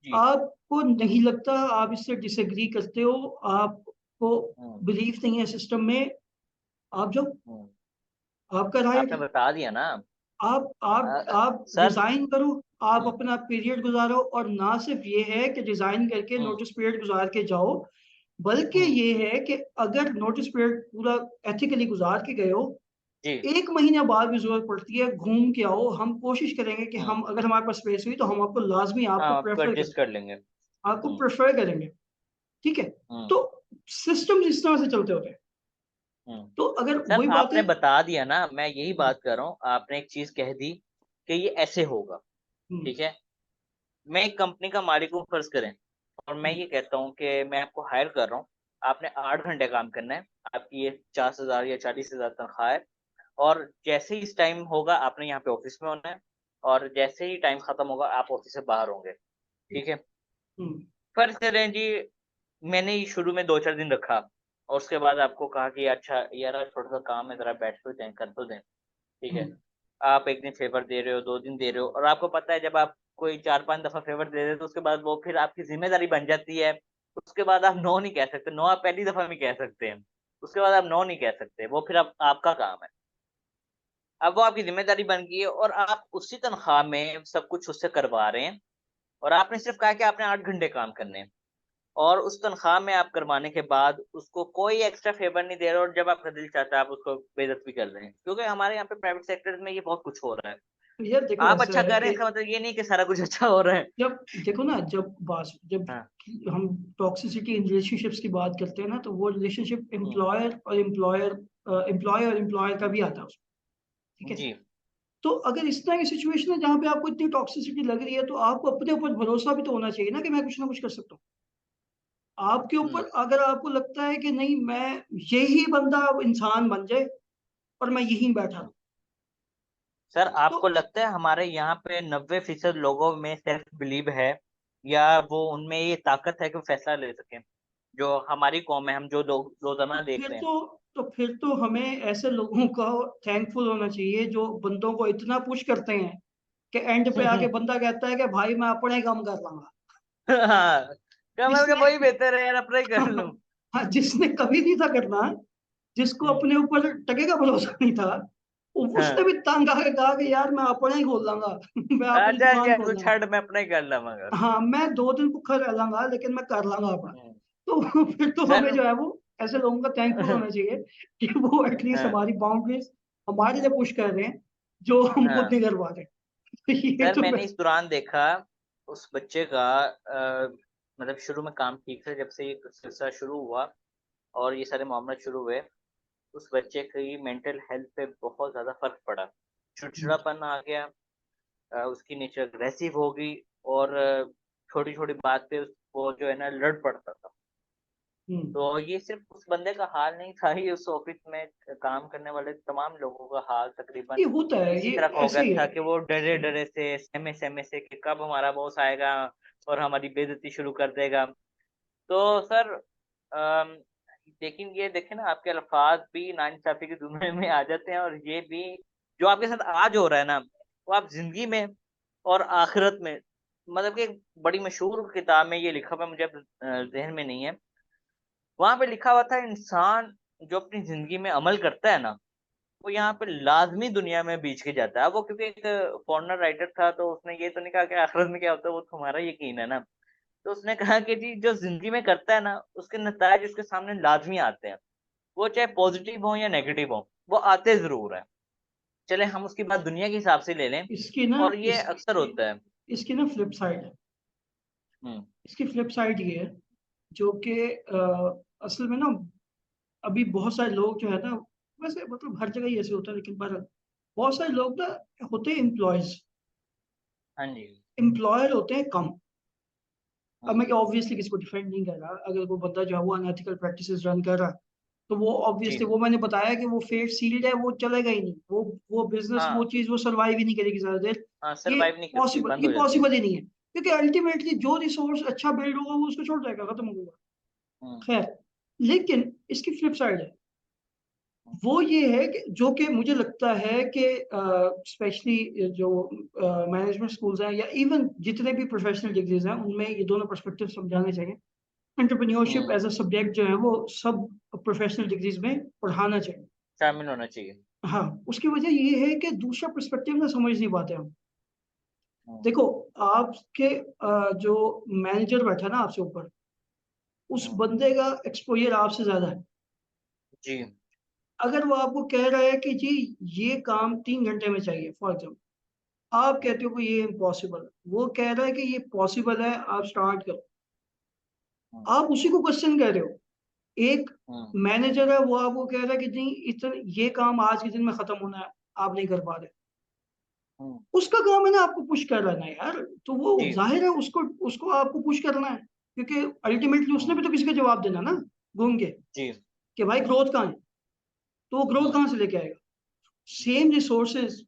जी आपको नहीं लगता, आप इससे डिसएग्री करते हो, आपको हम्म बिलीफ नहीं है सिस्टम में, आप जो हम्म आपका राइट आपने है। बता दिया ना। आप सर रिजाइन करो, आप हम्म अपना पीरियड गुजारो, और ना सिर्फ ये है कि रिजाइन करके हम्म नोटिस पीरियड गुजार के जाओ, बल्कि हम्म ये है कि अगर नोटिस पीरियड पूरा एथिकली गुजार के गए हो, जी एक महीने बाद भी जरूरत पड़ती है घूम के आओ, हम कोशिश करेंगे कि हम्म हम, अगर हमारे पास स्पेस हुई तो हम आपको लाजमी हाँ आपको आपको प्रेफर करें, एडजस्ट कर लेंगे। आपको प्रेफर करेंगे। ठीक है। हम्म तो सिस्टम इस तरह से चलते होते हैं। हम्म तो अगर सर वही बात आपने है। बता दिया ना, मैं यही बात कर रहा हूँ, आपने एक चीज कह दी कि ये ऐसे होगा। हम्म, ठीक है, मैं एक कंपनी का मालिक हूँ फर्ज करें, और मैं हम्म, ये कहता हूँ कि मैं आपको हायर कर रहा हूँ, आपने 8 घंटे काम करना है, आपकी ये 50,000 या 40,000 तनख्वाह है, और जैसे ही इस टाइम होगा आपने यहाँ पे ऑफिस में होना है, और जैसे ही टाइम खत्म होगा आप ऑफिस से बाहर होंगे। ठीक है, हम्म, फर्ज करें जी, मैंने ये शुरू में 2-4 दिन रखा, और उसके बाद आपको कहा कि अच्छा यार आज थोड़ा-सा काम है, ज़रा बैठ तो दें, कर तो दें। ठीक है, हम्म, आप 1 दिन फ़ेवर दे रहे हो, 2 दिन दे रहे हो, और आपको पता है जब आप कोई 4-5 दफ़ा फ़ेवर दे रहे हो तो उसके बाद वो फिर आपकी ज़िम्मेदारी बन जाती है। उसके बाद आप नो नहीं कह सकते, नो आप पहली दफ़ा में कह सकते हैं। उसके बाद आप नो नहीं कह सकते, वो फिर अब आपका काम है। अब वो आपकी ज़िम्मेदारी बन गई है, और आप उसी तनख्वाह में सब कुछ उससे करवा रहे हैं, और आपने सिर्फ़ कहा कि आपने 8 घंटे काम करने हैं। और उस तनख्वाह में आप करवाने के बाद उसको कोई एक्स्ट्रा फ़ेवर नहीं दे रहे, और जब आपका दिल चाहता है आप उसको बेइज़्ज़त भी कर रहे हैं। क्योंकि हमारे यहाँ पे प्राइवेट सेक्टर में ये बहुत कुछ हो रहा है। तो यार देखो आप ऐसा अच्छा है कर रहे हैं कि इसका मतलब ये नहीं कि सारा कुछ अच्छा हो रहा है। जब देखो ना, जब हाँ। हम टॉक्सिसिटी इन रिलेशनशिप्स की बात करते हैं ना, तो वो रिलेशनशिप हुँ। एम्प्लॉयर और एम्प्लॉयर का भी आता है उसमें। ठीक है। जी। तो अगर इस तरह की सिचुएशन है जहाँ पे आपको इतनी टॉक्सिसिटी लग रही है, तो आपको अपने ऊपर भरोसा भी तो होना चाहिए ना कि मैं कुछ ना कुछ कर सकता हूँ। आपके हुँ। ऊपर अगर आपको लगता है कि नहीं, मैं यही बंदा अब इंसान बन जाए और मैं यहीं बैठा हुँ। रहूं, सर तो आपको लगता है हमारे यहाँ पे 90% लोगों में सेल्फ बिलीव है, या वो उनमें ये ताकत है कि वो फैसला ले सकें? जो हमारी कौम है, हम जो लोग रोज़ाना देख फिर रहे हैं। तो फिर तो हमें ऐसे लोगों का थैंकफुल होना चाहिए जो बंदों को इतना पुश करते हैं कि एंड पे आके बंदा कहता है कि भाई मैं अपना ही काम कर लूंगा। हाँ, क्या मैं जिसने वही बेहतर है यार, अपना ही कर लूँ। हाँ, जिसने कभी नहीं था करना, जिसको हुँ। अपने ऊपर टके का भरोसा नहीं था, उसने हाँ। भी तंग आके कहा कि यार मैं अपना ही खोल लूंगा। मैं अपनी अच्छा, दुकान अच्छा खोल तू लूंगा। छੱਡ मैं अपना ही कर लवांगा। हाँ, मैं 2 दिन भूखा रह लूंगा लेकिन मैं कर लूंगा अपना। हुँ। तो फिर तो सर हमें जो है वो ऐसे लोगों का थैंकफुल होना चाहिए कि वो एटलीस्ट हाँ, हमारी बाउंड्रीज हमारे लिए पुश कर रहे हैं, जो हम खुद हाँ। नहीं कर पा रहे। तो ये सर तो मैंने मैं, इस दौरान देखा उस बच्चे का, मतलब शुरू में काम ठीक था, जब से ये सिलसिला शुरू हुआ और ये सारे मामले शुरू हुए, उस बच्चे की मेंटल हेल्थ पे बहुत ज़्यादा फ़र्क पड़ा। चिड़चिड़ापन आ गया, उसकी नेचर अग्रेसिव हो गई, और छोटी-छोटी बात पे वो जो है ना लड़ पड़ता था। तो ये सिर्फ उस बंदे का हाल नहीं था, ये उस ऑफिस में काम करने वाले तमाम लोगों का हाल तकरीबन ये होता है, इसी ये तरह का हो गया ऐसे ही था है। कि वो डरे डरे से सहमे सहमे से कि कब हमारा बॉस आएगा और हमारी बेइज्जती शुरू कर देगा। तो सर लेकिन ये देखें ना, आपके अल्फाज भी नाइंसाफी की दुनिया में आ जाते हैं, और ये भी जो आपके साथ आज हो रहा है ना, वो आप जिंदगी में और आखिरत में, मतलब कि एक बड़ी मशहूर किताब में ये लिखा हुआ है, मुझे अब ज़हन में नहीं है। वहाँ पे लिखा हुआ था, इंसान जो अपनी ज़िंदगी में अमल करता है ना, वो यहाँ पे लाज़मी दुनिया में बीच के जाता है। अब वो क्योंकि एक फॉरेनर राइटर था, तो उसने ये तो नहीं कहा कि आखिरत में क्या होता है, वो तुम्हारा यकीन है ना। तो उसने कहा कि जी जो ज़िंदगी में करता है ना, उसके नताइज उसके सामने लाज़मी आते हैं। वो चाहे पॉज़िटिव हों या नेगेटिव हों, वो आते ज़रूर हैं। चलें हम उसकी बात दुनिया के हिसाब से ले लें, इसकी ना और ये अक्सर होता है। इसकी ना फ्लिप साइड है। हुँ, इसकी फ्लिप साइड ये है, जो कि असल में ना अभी बहुत सारे लोग जो है ना, वैसे मतलब हर जगह ही ऐसे होता है, लेकिन पर बहुत सारे लोग ना होते हैं एम्प्लॉयज, हाँ जी। एम्प्लॉयर होते हैं कम। अब हुँ, मैं ऑब्वियसली किसी को डिफेंड नहीं कर रहा, अगर कोई बंदा जो है वो अनएथिकल प्रैक्टिसेस रन कर रहा है, तो वो जी। ऑब्वियसली, वो मैंने बताया कि वो फेट सील्ड है, वो चलेगा ही नहीं, वो बिजनेस, वो हाँ, चीज वो सर्वाइव ही नहीं करेगी ज्यादा देर। हाँ, सर्वाइव नहीं करती, बंद ये हो जाती है। पॉसिबल ही नहीं है, क्योंकि अल्टीमेटली जो रिसोर्स अच्छा बिल्ड होगा वो उसको छोड़ जाएगा, खत्म होगा। हुँ, खैर, लेकिन इसकी फ्लिप साइड है, हुँ, वो ये है कि जो कि मुझे लगता है कि स्पेशली जो मैनेजमेंट स्कूल्स हैं या इवन जितने भी प्रोफेशनल डिग्रीज हैं, उनमें ये दोनों पर्सपेक्टिव समझाने चाहिए। Entrepreneurship hmm, as a subject जो है वो सब प्रोफेशनल डिग्रीज में पढ़ाना चाहिए। शामिल होना चाहिए। हाँ, उसकी वजह ये है कि दूसरा पर्सपेक्टिव ना समझ नहीं पाते हम। हुँ, देखो, आपके जो मैनेजर बैठा है ना आपसे ऊपर, उस हुँ, बंदे का एक्सपोजर आपसे ज्यादा है। जी। अगर वो आपको कह रहा है कि जी ये काम 3 घंटे में चाहिए फॉर एग्जाम्पल, आप हुँ, कहते हो कि ये इम्पॉसिबल है, वो कह रहा है कि ये पॉसिबल है, आप स्टार्ट करो, हुँ, आप उसी को क्वेश्चन कर रहे हो। एक हुँ, मैनेजर है, वो आपको कह रहा है कि नहीं इतना ये काम आज के दिन में खत्म होना है, आप नहीं कर पा रहे, हुँ, उसका काम है ना आपको पुश कर रहा है ना यार, तो वो जी। जाहिर है उसको उसको आपको पुश करना है, क्योंकि अल्टीमेटली उसने हुँ, भी तो किसी का जवाब देना ना, घूम के, जी। कि भाई ग्रोथ कहाँ है, तो वो ग्रोथ हुँ, कहाँ से लेके आएगा। सेम रिसोर्सेज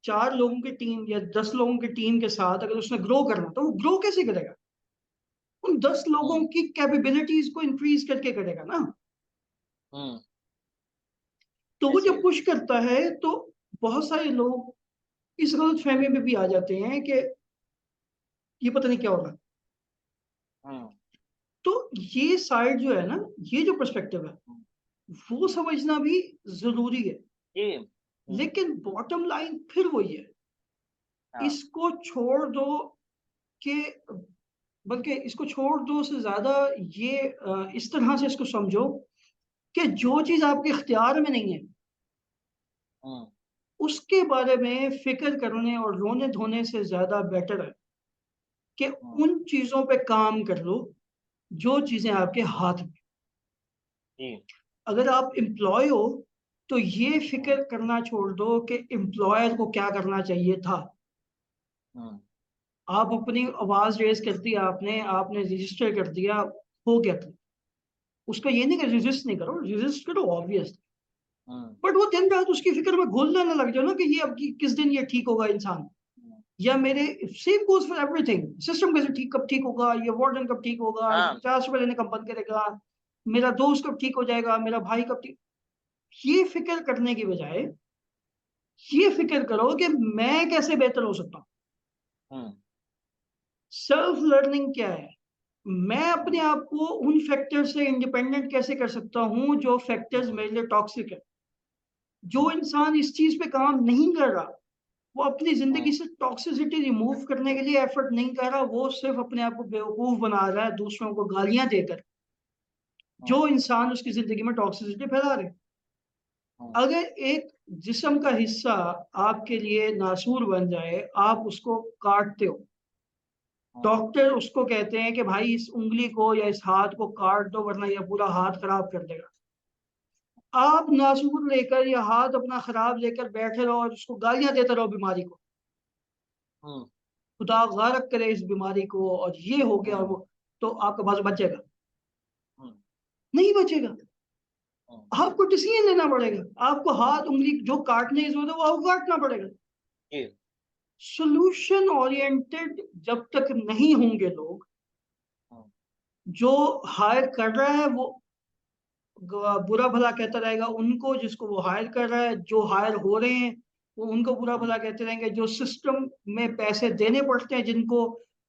4 लोगों की टीम या 10 लोगों की टीम के साथ अगर उसने ग्रो करना, तो वो ग्रो कैसे करेगा, उन 10 लोगों हुँ, की कैपेबिलिटीज को इंक्रीज करके करेगा ना। हुँ, तो वो ऐसे ही जब है। पुश करता है, तो बहुत सारे लोग इस गलत फहमी में भी आ जाते हैं कि ये पता नहीं क्या होगा। हुँ, तो ये साइड जो है ना, ये जो पर्सपेक्टिव है, हुँ, वो समझना भी जरूरी है। जी। हुँ, लेकिन बॉटम लाइन फिर वही है, हाँ, इसको छोड़ दो कि, बल्कि इसको छोड़ दो से ज्यादा ये इस तरह से इसको समझो कि जो चीज आपके इख्तियार में नहीं है, हुँ, उसके बारे में फिक्र करने और रोने धोने से ज्यादा बेटर है कि हुँ, उन चीजों पे काम कर लो जो चीजें आपके हाथ में। जी। अगर आप एम्प्लॉय हो, तो ये हुँ, फिक्र करना छोड़ दो कि एम्प्लॉयर को क्या करना चाहिए था। हुँ, आप अपनी आवाज रेज कर दी, आपने आपने रजिस्टर कर दिया, हो गया था। उसका ये नहीं कि रेजिस्ट नहीं करो, रेजिस्ट करो ऑब्वियस, हुँ, बट वो दिन रात उसकी फिक्र में घुलने ना लग जाओ ना कि ये अब किस दिन ये ठीक होगा इंसान, हुँ, या मेरे same goes for everything, system कैसे ठीक, कब ठीक होगा, ये वार्डन कब ठीक होगा, हाँ, 50 रुपए लेने कब बंद करेगा, मेरा दोस्त कब ठीक हो जाएगा, मेरा भाई कब ठीक। ये फिक्र करने की बजाय ये फिक्र करो कि मैं कैसे बेहतर हो सकता हूँ। हुँ, सेल्फ लर्निंग क्या है, मैं अपने हुँ, आप को उन फैक्टर से इंडिपेंडेंट कैसे कर सकता हूँ जो फैक्टर्स हुँ, मेरे लिए टॉक्सिक है। जो हुँ, इंसान इस चीज पे काम नहीं कर रहा, वो अपनी जिंदगी हुँ, से टॉक्सिसिटी रिमूव करने के लिए एफर्ट नहीं कर रहा, वो सिर्फ अपने आप को बेवकूफ बना रहा है दूसरों को गालियां देकर, हुँ, जो इंसान उसकी जिंदगी में टॉक्सिसिटी फैला रहे। हुँ, अगर एक जिस्म का हिस्सा आपके लिए नासूर बन जाए, आप उसको काटते हो, हुँ, डॉक्टर उसको कहते हैं कि भाई इस उंगली को या इस हाथ को काट दो वरना यह पूरा हाथ खराब कर देगा। आप नासूर लेकर या हाथ अपना खराब लेकर बैठे रहो और उसको गालियां देते रहो बीमारी को, हुँ, खुदा गारक करे इस बीमारी को और ये हो गया और हुँ, वो। तो आपका बाजू बचेगा? हम्म, नहीं बचेगा। हम्म, आपको डिसीजन लेना पड़ेगा, आपको हाथ उंगली जो काटने की जरूरत है वो आपको काटना पड़ेगा। जी, सोल्यूशन ओरिएंटेड जब तक नहीं होंगे लोग, हम्म, जो हायर कर रहा है वो बुरा भला कहता रहेगा उनको जिसको वो हायर कर रहा है, जो हायर हो रहे हैं वो उनको बुरा भला हम्म, कहते रहेंगे, जो सिस्टम में पैसे देने पड़ते हैं जिनको,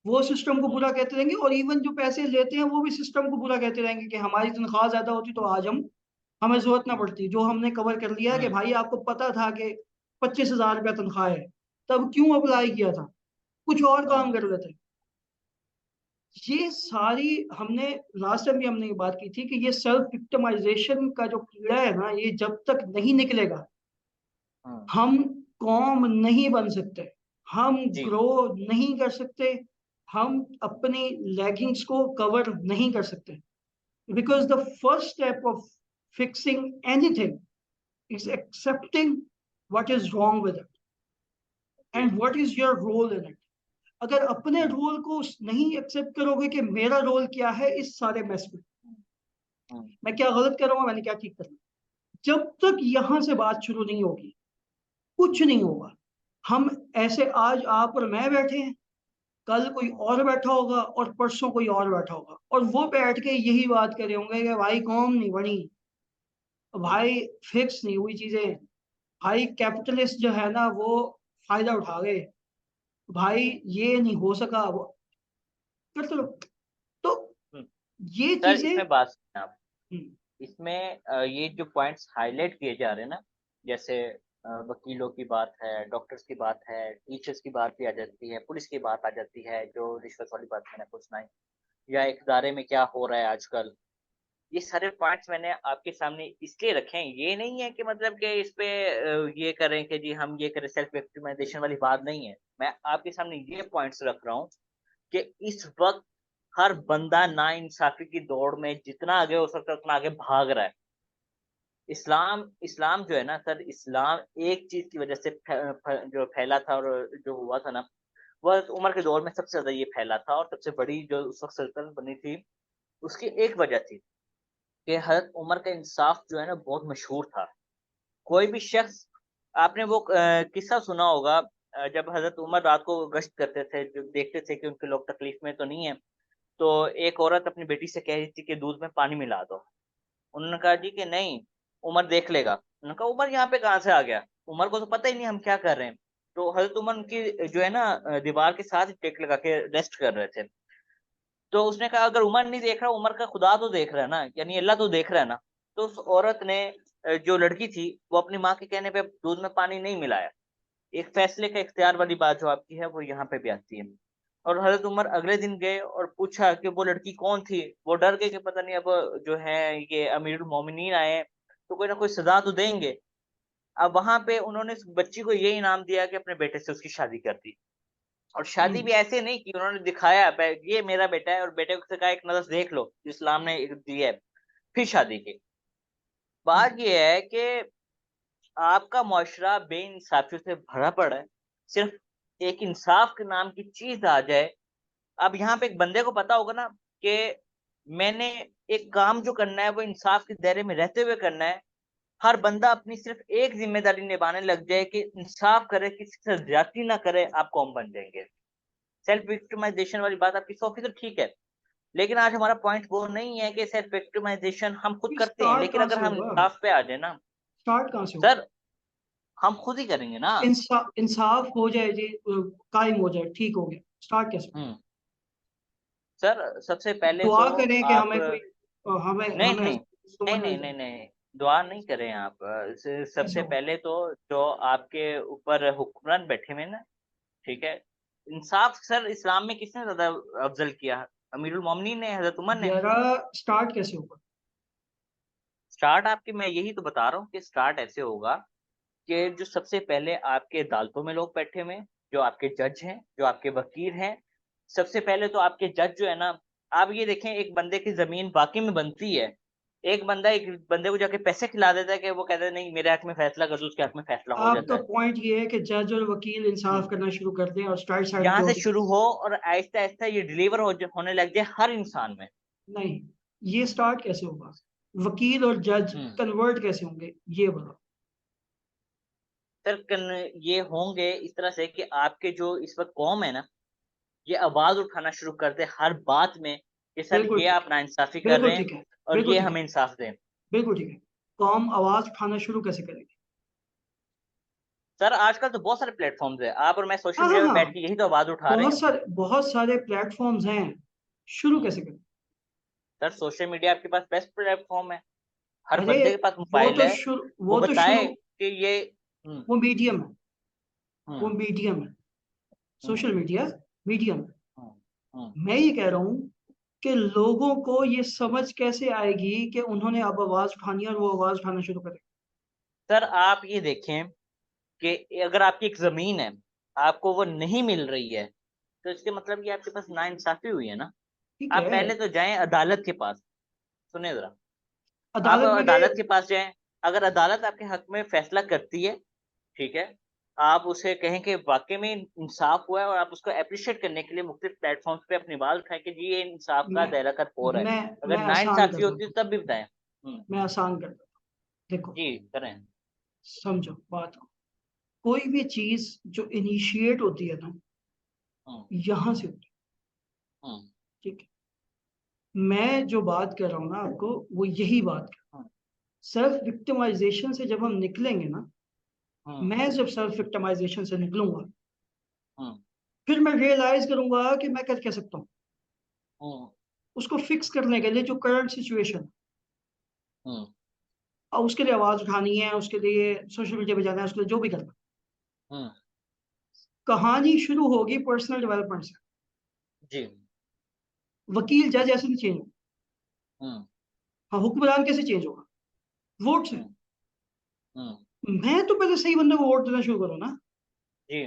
वो सिस्टम को बुरा कहते रहेंगे, और इवन जो पैसे लेते हैं वो भी सिस्टम को बुरा कहते रहेंगे कि हमारी तनख्वाह ज्यादा होती तो आज हमें जरूरत ना हम्म, पड़ती। जो हमने कवर कर लिया है कि हम्म, भाई आपको पता था कि 25,000 रुपया तनख्वाह है, तब क्यों अप्लाई किया था, कुछ और काम हम्म, कर लेते। ये सारी हमने लास्ट टाइम भी हमने ये बात की थी कि ये सेल्फ विक्टिमाइजेशन का जो कीड़ा है ना, ये जब तक नहीं निकलेगा हम्म, हम कौम नहीं बन सकते, हम जी, ग्रो नहीं कर सकते, हम अपनी लैगिंग्स को कवर नहीं कर सकते। Because hmm, the first step of fixing anything is accepting what is wrong with it जी, and what is your role in it। अगर अपने हम्म, रोल को नहीं एक्सेप्ट करोगे कि मेरा रोल क्या है इस सारे मैस में, हम्म, हम्म, मैं क्या गलत कर रहा हूँ, मैंने क्या ठीक करना, जब तक यहां से बात शुरू नहीं होगी कुछ हम्म, नहीं होगा। हम ऐसे आज आप और मैं बैठे हैं, कल कोई हम्म, और बैठा होगा और परसों कोई और बैठा होगा और वो बैठ के यही बात कर रहे होंगे कि भाई कौम नहीं बनी, हम्म, भाई फिक्स नहीं हुई चीजें, भाई कैपिटलिस्ट जो है ना वो फायदा उठा गए, भाई हम्म, ये नहीं हो सका वो करते रहो। तो हम्म। ये सर चीजें इसमें बात सुनिए आप, हम्म, इसमें ये जो पॉइंट्स हाईलाइट किए जा रहे हैं ना, जैसे वकीलों की बात है, डॉक्टर्स की बात है, टीचर्स की बात भी आ जाती है, पुलिस की बात आ जाती है, जो रिश्वत वाली बात मैंने आपको सुनाई, या एक इदारे में क्या हो रहा है आजकल। ये सारे पॉइंट्स मैंने आपके सामने इसलिए रखे हैं, ये नहीं है कि मतलब कि इस पे ये करें कि जी हम ये करें, सेल्फ विक्टिमाइजेशन वाली बात नहीं है। मैं आपके सामने ये पॉइंट्स रख रहा हूँ कि इस वक़्त हर बंदा नाइंसाफ़ी की दौड़ में जितना आगे हो सकता है उतना आगे भाग रहा है। इस्लाम इस्लाम जो है ना सर, इस्लाम एक चीज़ की वज़ह से जो फैला था और जो हुआ था ना, वह उमर के दौर में सबसे ज़्यादा ये फैला था और सबसे बड़ी जो उस वक़्त सल्तनत बनी थी, उसकी एक वज़ह थी कि हज़रत उमर का इंसाफ़ जो है ना बहुत मशहूर था। कोई भी शख़्स, आपने वो किस्सा सुना होगा, जब हज़रत उमर रात को गश्त करते थे, जब देखते थे कि उनके लोग तकलीफ़ में तो नहीं है, तो एक औरत अपनी बेटी से कह रही थी कि दूध में पानी मिला दो। उन्होंने कहा जी कि नहीं, उमर देख लेगा। उन्होंने कहा उमर यहाँ पे कहाँ से आ गया? उमर को तो पता ही नहीं हम क्या कर रहे हैं। तो हज़रत उमर उनकी जो है ना दीवार के साथ ही टेक लगा के रेस्ट कर रहे थे। तो उसने कहा अगर उमर नहीं देख रहा, उमर का खुदा तो देख रहा है ना, यानी अल्लाह तो देख रहा है ना। तो उस औरत ने जो लड़की थी, वो अपनी माँ के कहने पे दूध में पानी नहीं मिलाया। एक फ़ैसले का इख्तियार वाली बात जो आपकी है, वो यहाँ पे भी आती है। और हज़रत उमर अगले दिन गए और पूछा कि वो लड़की कौन थी? वो डर गए कि पता नहीं अब जो है ये अमीरुल मोमिनीन आए हैं, तो कोई ना कोई सज़ा तो देंगे। अब वहाँ पे उन्होंने उस बच्ची को ये इनाम दिया कि अपने बेटे से उसकी शादी कर दी। और शादी हम्म, भी ऐसे नहीं की, उन्होंने दिखाया ये मेरा बेटा है, और बेटे को से कहा एक नज़र देख लो, जो इस्लाम ने एक दी है, फिर शादी की। हम्म, बात ये है कि आपका मुआशरा बेइंसाफ़ियों से भरा पड़ा है। सिर्फ़ एक इंसाफ़ के नाम की चीज़ आ जाए, अब यहाँ पे एक बंदे को पता होगा ना कि मैंने एक काम जो करना है वो इंसाफ़ के दायरे में रहते हुए करना है। हर बंदा अपनी सिर्फ़ एक ज़िम्मेदारी निभाने लग जाए कि इंसाफ़ करे, किसी से ज़्यादती ना करे, आप कौम बन जाएँगे। सेल्फ़ विक्टिमाइज़ेशन वाली बात आपकी 100% ठीक है। लेकिन आज हमारा पॉइंट वो नहीं है कि सेल्फ़ विक्टिमाइज़ेशन हम खुद ये करते हैं, स्टार्ट लेकिन कहाँ अगर से हम होगा, इंसाफ़ पे आ जाए ना, स्टार्ट कहाँ से होगा? सर हम खुद ही करेंगे ना। इंसाफ हो जाए जी, कायम हो जाए, ठीक हो गया, स्टार्ट कैसे होगा? हुँ। सर सबसे पहले दुआ तो करें कि आप, हमें कोई हमें नहीं, हमें नहीं। नहीं, समझ नहीं, मिल नहीं, जाए। नहीं, दुआ नहीं करें आप। स कैसे सबसे होगा? पहले तो जो आपके ऊपर हुक्मरान बैठे हुए हैं ना, ठीक है? इंसाफ़ सर इस्लाम में किसने ज़्यादा अफ़ज़ल किया? अमीरुल मोमिनीन ने, हज़रत उमर ने। जरा स्टार्ट कैसे होगा? स्टार्ट आपके, मैं यही तो बता रहा हूँ कि स्टार्ट ऐसे होगा कि जो सबसे पहले आपके अदालतों में लोग बैठे हुए हैं, जो आपके जज हैं, जो आपके वकील हैं, सबसे पहले तो आपके जज जो है ना, आप ये देखें एक बंदे की ज़मीन वाक़ई में बनती है, एक बंदा एक बंदे को जाके पैसे खिला देता है कि वो कहता है नहीं मेरे हक में फैसला कर दो, उसके हक में फैसला हो जाता आपका है। पॉइंट ये है कि जज और वकील इंसाफ करना शुरू कर दें और स्ट्राइट साइड यहाँ पे से होगी। शुरू हो और आहिस्ता आहिस्ता ये डिलीवर होने लग जाए हर इंसान में। नहीं, ये स्टार्ट कैसे होगा? वकील और जज हम्म कन्वर्ट कैसे होंगे, ये बताओ। सर ये होंगे इस तरह से कि आपके जो इस वक्त कौम है ना, ये आवाज उठाना शुरू कर दे हर बात में कि सर बिल्कुल ये ठीक आप है, नाइंसाफी कर बिल्कुल रहे हैं ठीक है, और बिल्कुल ये ठीक है, हमें इंसाफ दें। बिल्कुल ठीक है। कौम आवाज उठाना शुरू कैसे करेगी? सर आजकल तो बहुत सारे प्लेटफॉर्म्स है, आप और मैं सोशल हाँ हाँ मीडिया पे बैठ हाँ, के यही तो आवाज उठा रहे हैं। बहुत सारे प्लेटफॉर्म्स हैं, शुरू हम्म, कैसे करें? सर सोशल मीडिया आपके पास बेस्ट प्लेटफॉर्म है, हर अरे बंदे के पास वो मोबाइल तो है। शुरू वो वो तो बताए शुरू कि ये हम्म वो मीडियम है, वो हम्म मीडियम है। हम्म सोशल मीडिया मीडियम है। हम्म हम्म। मैं ये कह रहा हूँ कि लोगों को ये समझ कैसे आएगी कि उन्होंने अब आवाज उठानी है और वो आवाज उठाना शुरू करें। सर आप ये देखें कि अगर आपकी एक जमीन है, आपको वो नहीं मिल रही है, तो इसके मतलब ये आपके पास नाइंसाफी हुई है ना। ठीक आप है, पहले तो जाएं अदालत के पास। सुनिए जरा, आप अदालत में गए। अदालत के पास जाएं, अगर अदालत आपके हक में फैसला करती है, ठीक है, आप उसे कहें कि वाकई में इंसाफ हुआ है और आप उसको अप्रिशिएट करने के लिए मुख्तलिफ प्लेटफॉर्म्स पे अपनी बात उठाएं कि जी ये इंसाफ का मैं दायरा कद हो रहा है। मैं अगर मैं आसान नाइंसाफी कर होती देता है हूँ, तब भी बताएं। मैं आसान कर देता हूँ। देखो, जी करें। समझो बात को। कोई भी चीज जो इनिशिएट होती है ना, हम्म यहाँ से होती हम्म है, ठीक है? मैं जो बात कर रहा हूँ ना आपको, वो यही बात कर। हम्म सेल्फ विक्टिमाइजेशन से जब हम निकलेंगे ना, हम्म मैं जब सेल्फ विक्टिमाइजेशन से निकलूंगा, हम्म फिर मैं रियलाइज करूंगा कि मैं कर क्या सकता हूँ हम्म उसको फिक्स करने के लिए जो करंट सिचुएशन। हम्म और उसके लिए आवाज उठानी है, उसके लिए सोशल मीडिया पे जाना है, उसके लिए जो भी करना है। हम्म, कहानी शुरू होगी पर्सनल डेवलपमेंट से। जी वकील जज ऐसे नहीं चेंज होगा। हम्म हाँ, हुक्मरान कैसे चेंज होगा? वोट से। हम्म हम्म मैं तो पहले सही बंदे को वोट देना शुरू करूँ ना, जी।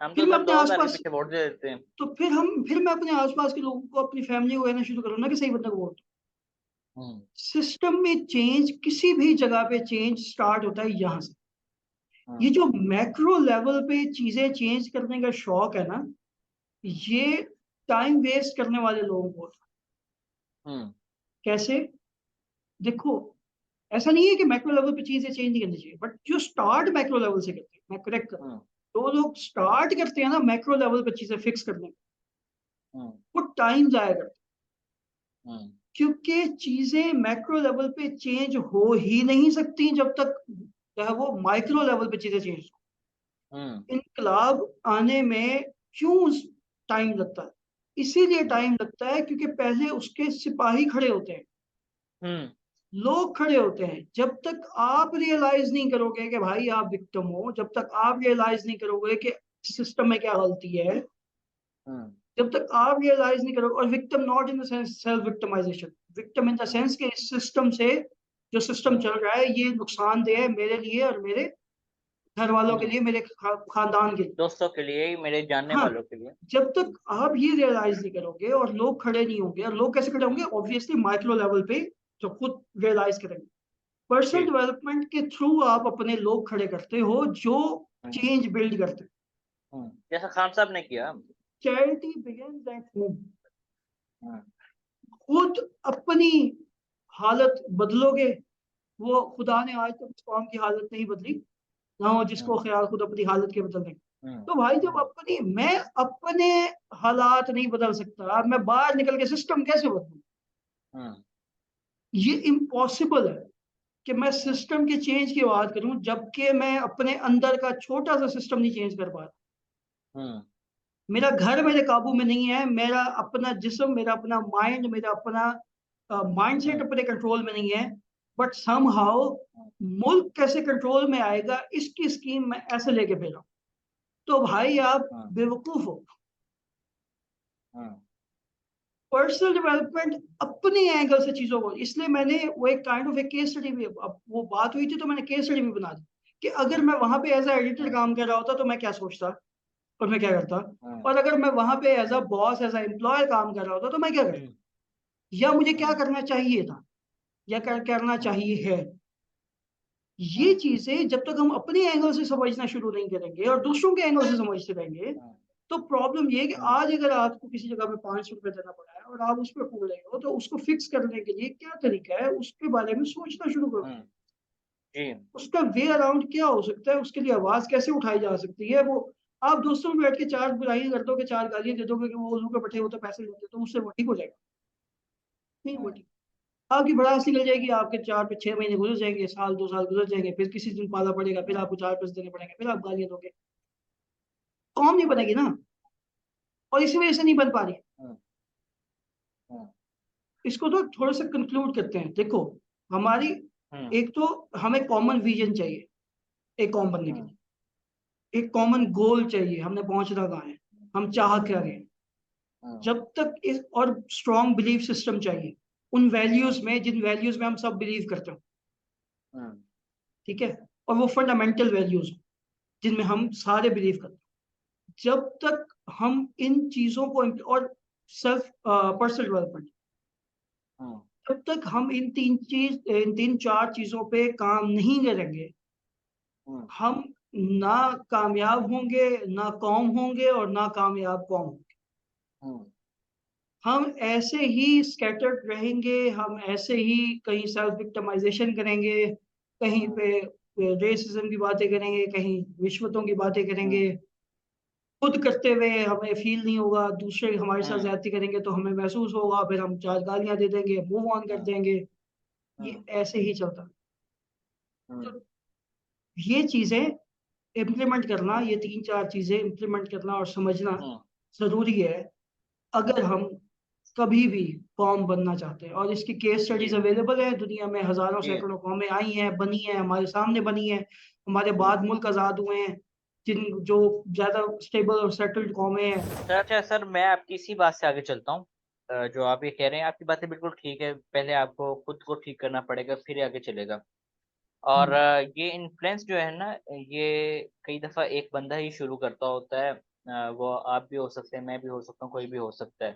हम तो फिर मैं सर अपने 2000 के आसपास, पीछे वोट दे देते हैं। तो फिर मैं अपने आसपास के लोगों को, अपनी फैमिली को कहना शुरू करूँ ना कि सही बंदे को वोट। हम्म सिस्टम में चेंज, किसी भी जगह पे चेंज स्टार्ट होता है यहाँ से। ये हम्म जो मैक्रो लेवल पे चीजें चेंज करने का शौक है ना, ये टाइम वेस्ट करने वाले लोगों को होता हम्म है। कैसे? देखो, ऐसा नहीं है कि मैक्रो लेवल पे चीजें चेंज नहीं करनी चाहिए, बट जो स्टार्ट मैक्रो लेवल से करते हैं, मैं करेक्ट कर, हम्म तो लोग स्टार्ट करते हैं ना मैक्रो लेवल पे चीजें फिक्स करने में, हम्म वो टाइम जाया करते हैं। हम्म क्योंकि चीजें मैक्रो लेवल पे चेंज हो ही नहीं सकती जब तक जो है वो माइक्रो लेवल पे चीजें चेंज हो। हम्म इनकलाब आने में क्यों टाइम लगता है? इसीलिए हम्म टाइम लगता है क्योंकि पहले उसके सिपाही खड़े होते हैं, हम्म लोग खड़े होते हैं। जब तक आप रियलाइज नहीं करोगे कि भाई आप विक्टिम हो, जब तक आप रियलाइज नहीं करोगे कि सिस्टम में क्या गलती है, हम्म जब तक आप रियलाइज नहीं करोगे, और victim not in the sense self victimisation, victim in the sense के इस सिस्टम से, जो सिस्टम हम्म चल रहा है ये नुकसानदेह है मेरे लिए और मेरे घर वालों के हम्म लिए, मेरे खानदान के लिए। दोस्तों के लिए, मेरे जानने हाँ, वालों के लिए। जब तक आप ये रियलाइज नहीं करोगे और लोग खड़े नहीं होंगे, और लोग कैसे खड़े होंगे? ऑब्वियसली माइक्रो लेवल पे, जो खुद रियलाइज करेंगे। पर्सनल जी डेवलपमेंट के थ्रू आप अपने लोग खड़े करते हो जो हम्म चेंज बिल्ड करते हैं। जैसा खान साहब ने किया। Charity begins at home. Hmm खुद अपनी हालत बदलोगे, वो खुदा ने आज तक उस कौम की हालत नहीं बदली, ना हो जिसको हम्म ख्याल खुद अपनी हालत के बदलने का। हम्म तो भाई जब हम्म अपनी, मैं अपने हालात नहीं बदल सकता, मैं बाहर निकल के सिस्टम कैसे बदलूं? हम्म ये इम्पॉसिबल है कि मैं हम्म सिस्टम के चेंज की बात करूं जबकि मैं अपने अंदर का छोटा सा सिस्टम नहीं चेंज कर पा रहा। हम्म मेरा घर मेरे काबू में नहीं है, मेरा अपना जिस्म, मेरा अपना माइंड, मेरा अपना माइंडसेट हम्म अपने कंट्रोल में नहीं है। बट समहाउ मुल्क कैसे कंट्रोल में आएगा, इसकी स्कीम मैं ऐसे लेके फिर रहा हूं। तो भाई आप हम्म बेवकूफ हो। हम्म पर्सनल डेवलपमेंट अपने एंगल से चीजों को, इसलिए मैंने वो एक काइंड ऑफ एक केस स्टडी भी, अब वो बात हुई थी तो मैंने केस स्टडी भी बना दी कि अगर मैं वहां पे एज अ एडिटर हम्म काम कर रहा होता तो मैं क्या सोचता और मैं क्या करता, हम्म और अगर मैं वहां पे as a boss, as a employer काम कर रहा होता तो मैं क्या करता, हम्म या मुझे क्या हम्म करना चाहिए था। या करना चाहिए है। ये चीजें जब तक हम अपने एंगल से समझना शुरू नहीं करेंगे और दूसरों के एंगल से समझते रहेंगे, तो प्रॉब्लम ये है कि आज अगर आपको किसी जगह पे 500 रुपये देना पड़ा है और आप उस पर फूल रहे हो, तो उसको फिक्स करने के लिए क्या तरीका है उसके बारे में सोचना शुरू करो। जी उसका वे अराउंड क्या हो सकता है, उसके लिए आवाज कैसे उठाई जा सकती है। वो आप दोस्तों में बैठ के 4 बुराइयां कर दोगे, 4 गालियां दे दोगे कि वो उल्लू के पट्टे होते पैसे लेते, तो उससे वो ठीक हो जाएगा? नहीं वो ठीक। आपकी भड़ास निकल जाएगी, आपके 4 6 महीने गुजर जाएंगे, साल 2 साल गुजर जाएंगे, फिर किसी दिन पाला पड़ेगा, फिर आपको 4 पैसे देने पड़ेंगे, फिर आप गालियां दोगे, कौन नहीं बनेगी ना। और इसी वजह से नहीं बन पा रही। इसको तो थोड़ा सा कंक्लूड करते हैं। देखो, हमारी एक तो हमें कॉमन विजन चाहिए एक कॉम बनने के लिए, एक कॉमन गोल चाहिए, हमने पहुंचना कहाँ है, हम चाह क्या रहे हैं। जब तक इस और स्ट्रॉन्ग बिलीफ सिस्टम चाहिए उन वैल्यूज में, जिन वैल्यूज में हम सब बिलीव करते हो, ठीक है, और वो फंडामेंटल वैल्यूज जिनमें हम सारे बिलीव करते हैं। जब तक हम इन चीजों को और सेल्फ पर्सनल डेवलपमेंट, जब तक हम इन 3 4 चीजों पे काम नहीं करेंगे, हम ना कामयाब होंगे, ना कौम होंगे, और ना कामयाब कौम होंगे। हम ऐसे ही स्कैटर्ड रहेंगे, हम ऐसे ही कहीं सेल्फ विक्टिमाइजेशन करेंगे, कहीं पे रेसिज्म की बातें करेंगे, कहीं रिश्वतों की बातें करेंगे। खुद करते हुए हमें फील नहीं होगा, दूसरे हमारे साथ ज्यादती करेंगे तो हमें महसूस होगा, फिर हम 4 गालियां दे देंगे, मूव ऑन कर देंगे। ये ऐसे ही चलता है। तो ये चीजें इम्प्लीमेंट करना, ये 3 4 चीजें इम्प्लीमेंट करना और समझना जरूरी है अगर हम कभी भी कौम बनना चाहते हैं। और इसकी केस स्टडीज अवेलेबल है दुनिया में, हजारों सैकड़ों कौमें आई हैं, बनी हैं, हमारे सामने बनी हैं, हमारे बाद मुल्क आजाद हुए हैं, जिन जो ज्यादा स्टेबल और सेटल्ड कौमें हैं। अच्छा सर, मैं आपकी इसी बात से आगे चलता हूँ। जो आप ये कह रहे हैं, आपकी बातें बिल्कुल ठीक है। पहले आपको खुद को ठीक करना पड़ेगा, फिर आगे चलेगा। और ये इन्फ्लुएंस जो है ना, ये कई दफ़ा एक बंदा ही शुरू करता होता है। वो आप भी हो सकते हैं, मैं भी हो सकता हूँ, कोई भी हो सकता है।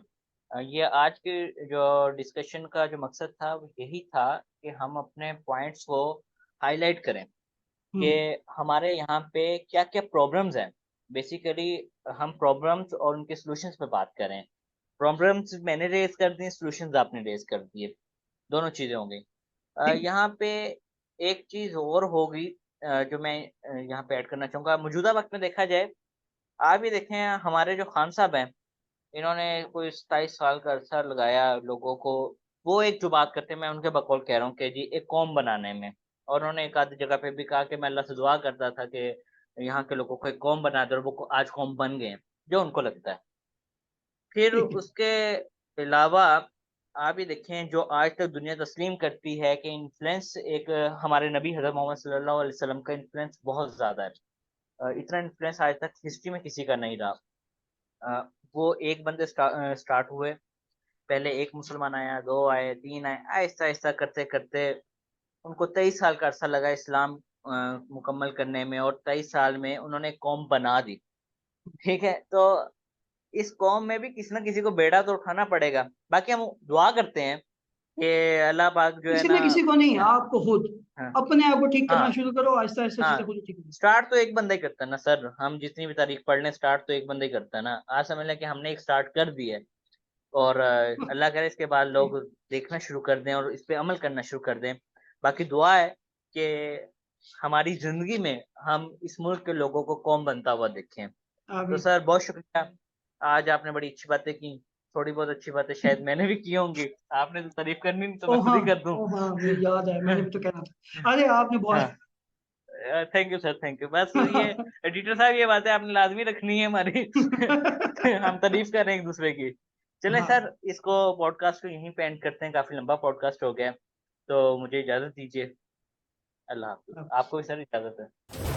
ये आज के जो डिस्कशन का जो मकसद था वो यही था कि हम अपने पॉइंट्स को हाईलाइट करें कि हम्म हमारे यहाँ पे क्या-क्या प्रॉब्लम्स हैं। बेसिकली हम प्रॉब्लम्स और उनके सॉल्यूशंस पे बात करें। प्रॉब्लम्स मैंने रेज़ कर दी, सॉल्यूशंस आपने रेज़ कर दिए, दोनों चीज़ें हो गई। ठीक। यहाँ पे एक चीज़ और होगी जो मैं यहाँ पे ऐड करना चाहूँगा। मौजूदा वक़्त में देखा जाए, आप ये देखें, हमारे जो खान साहब हैं, इन्होंने कोई 27 साल का अरसा लगाया लोगों को, वो एक जो बात करते हैं, मैं उनके बकौल कह रहा हूँ कि जी एक कौम बनाने में। और उन्होंने एक आधी जगह पे भी कहा कि मैं अल्लाह से दुआ करता था कि यहाँ के लोगों को एक कौम बना दे, और वो आज कौम बन गए हैं, जो उनको लगता है। फिर ठीक है। उसके अलावा आप ये देखें, जो आज तक दुनिया तस्लीम करती है कि इन्फ्लुएंस एक हमारे नबी हज़रत मोहम्मद सल्लल्लाहु अलैहि वसल्लम का इन्फ्लुएंस बहुत ज़्यादा है। इतना इन्फ्लुएंस आज तक हिस्ट्री में किसी का नहीं रहा। वो एक बंदे स्टार्ट हुए, पहले 1 मुसलमान आया, 2 आए, 3 आए, आहिस्ता-आहिस्ता करते-करते उनको 23 साल का अरसा लगा इस्लाम मुकम्मल करने में, और 23 साल में उन्होंने कौम बना दी। ठीक है? तो इस कौम में भी किसी न किसी को बेड़ा तो उठाना पड़ेगा। बाकी हम दुआ करते हैं कि अल्लाह पाक जो है किसी ना, ने किसी को नहीं, आपको खुद हाँ, अपने आप को ठीक करना हाँ, शुरू करो, आहिस्ता आहिस्ता चीजें हाँ। खुद ही ठीक होंगी। स्टार्ट तो एक बंदा ही करता है ना सर, हम जितनी भी तारीख पढ़ लें, स्टार्ट तो एक बंदा ही करता है ना। आज समझ लें कि हमने एक स्टार्ट कर दी है, और अल्लाह करे इसके बाद लोग देखना शुरू कर दें और इस पे अमल करना शुरू कर दें। बाकी दुआ है कि हमारी ज़िंदगी में हम इस मुल्क के लोगों को कौम बनता हुआ देखें। तो आमीन। सर बहुत शुक्रिया, आज आपने बड़ी अच्छी बातें की। थोड़ी बहुत अच्छी बातें शायद मैंने भी की होंगी, आपने तो तारीफ़ करनी नहीं, तो ओ मैं खुद हाँ, ही कर दूँ। ओ हाँ, मुझे याद है, मैंने भी तो कहना था। अरे आपने हाँ, बहुत thank you sir, thank you. बस ये एडिटर साहब, ये बातें आपने लाज़मी रखनी है हमारी। हम तारीफ़ कर रहे हैं एक-दूसरे की। चलें हाँ। सर, इसको पॉडकास्ट को यहीं पे एंड करते हैं, काफ़ी लंबा पॉडकास्ट हो गया है। तो मुझे इजाज़त दीजिए। अल्लाह हाफ़िज़। आपको भी सर इजाज़त है।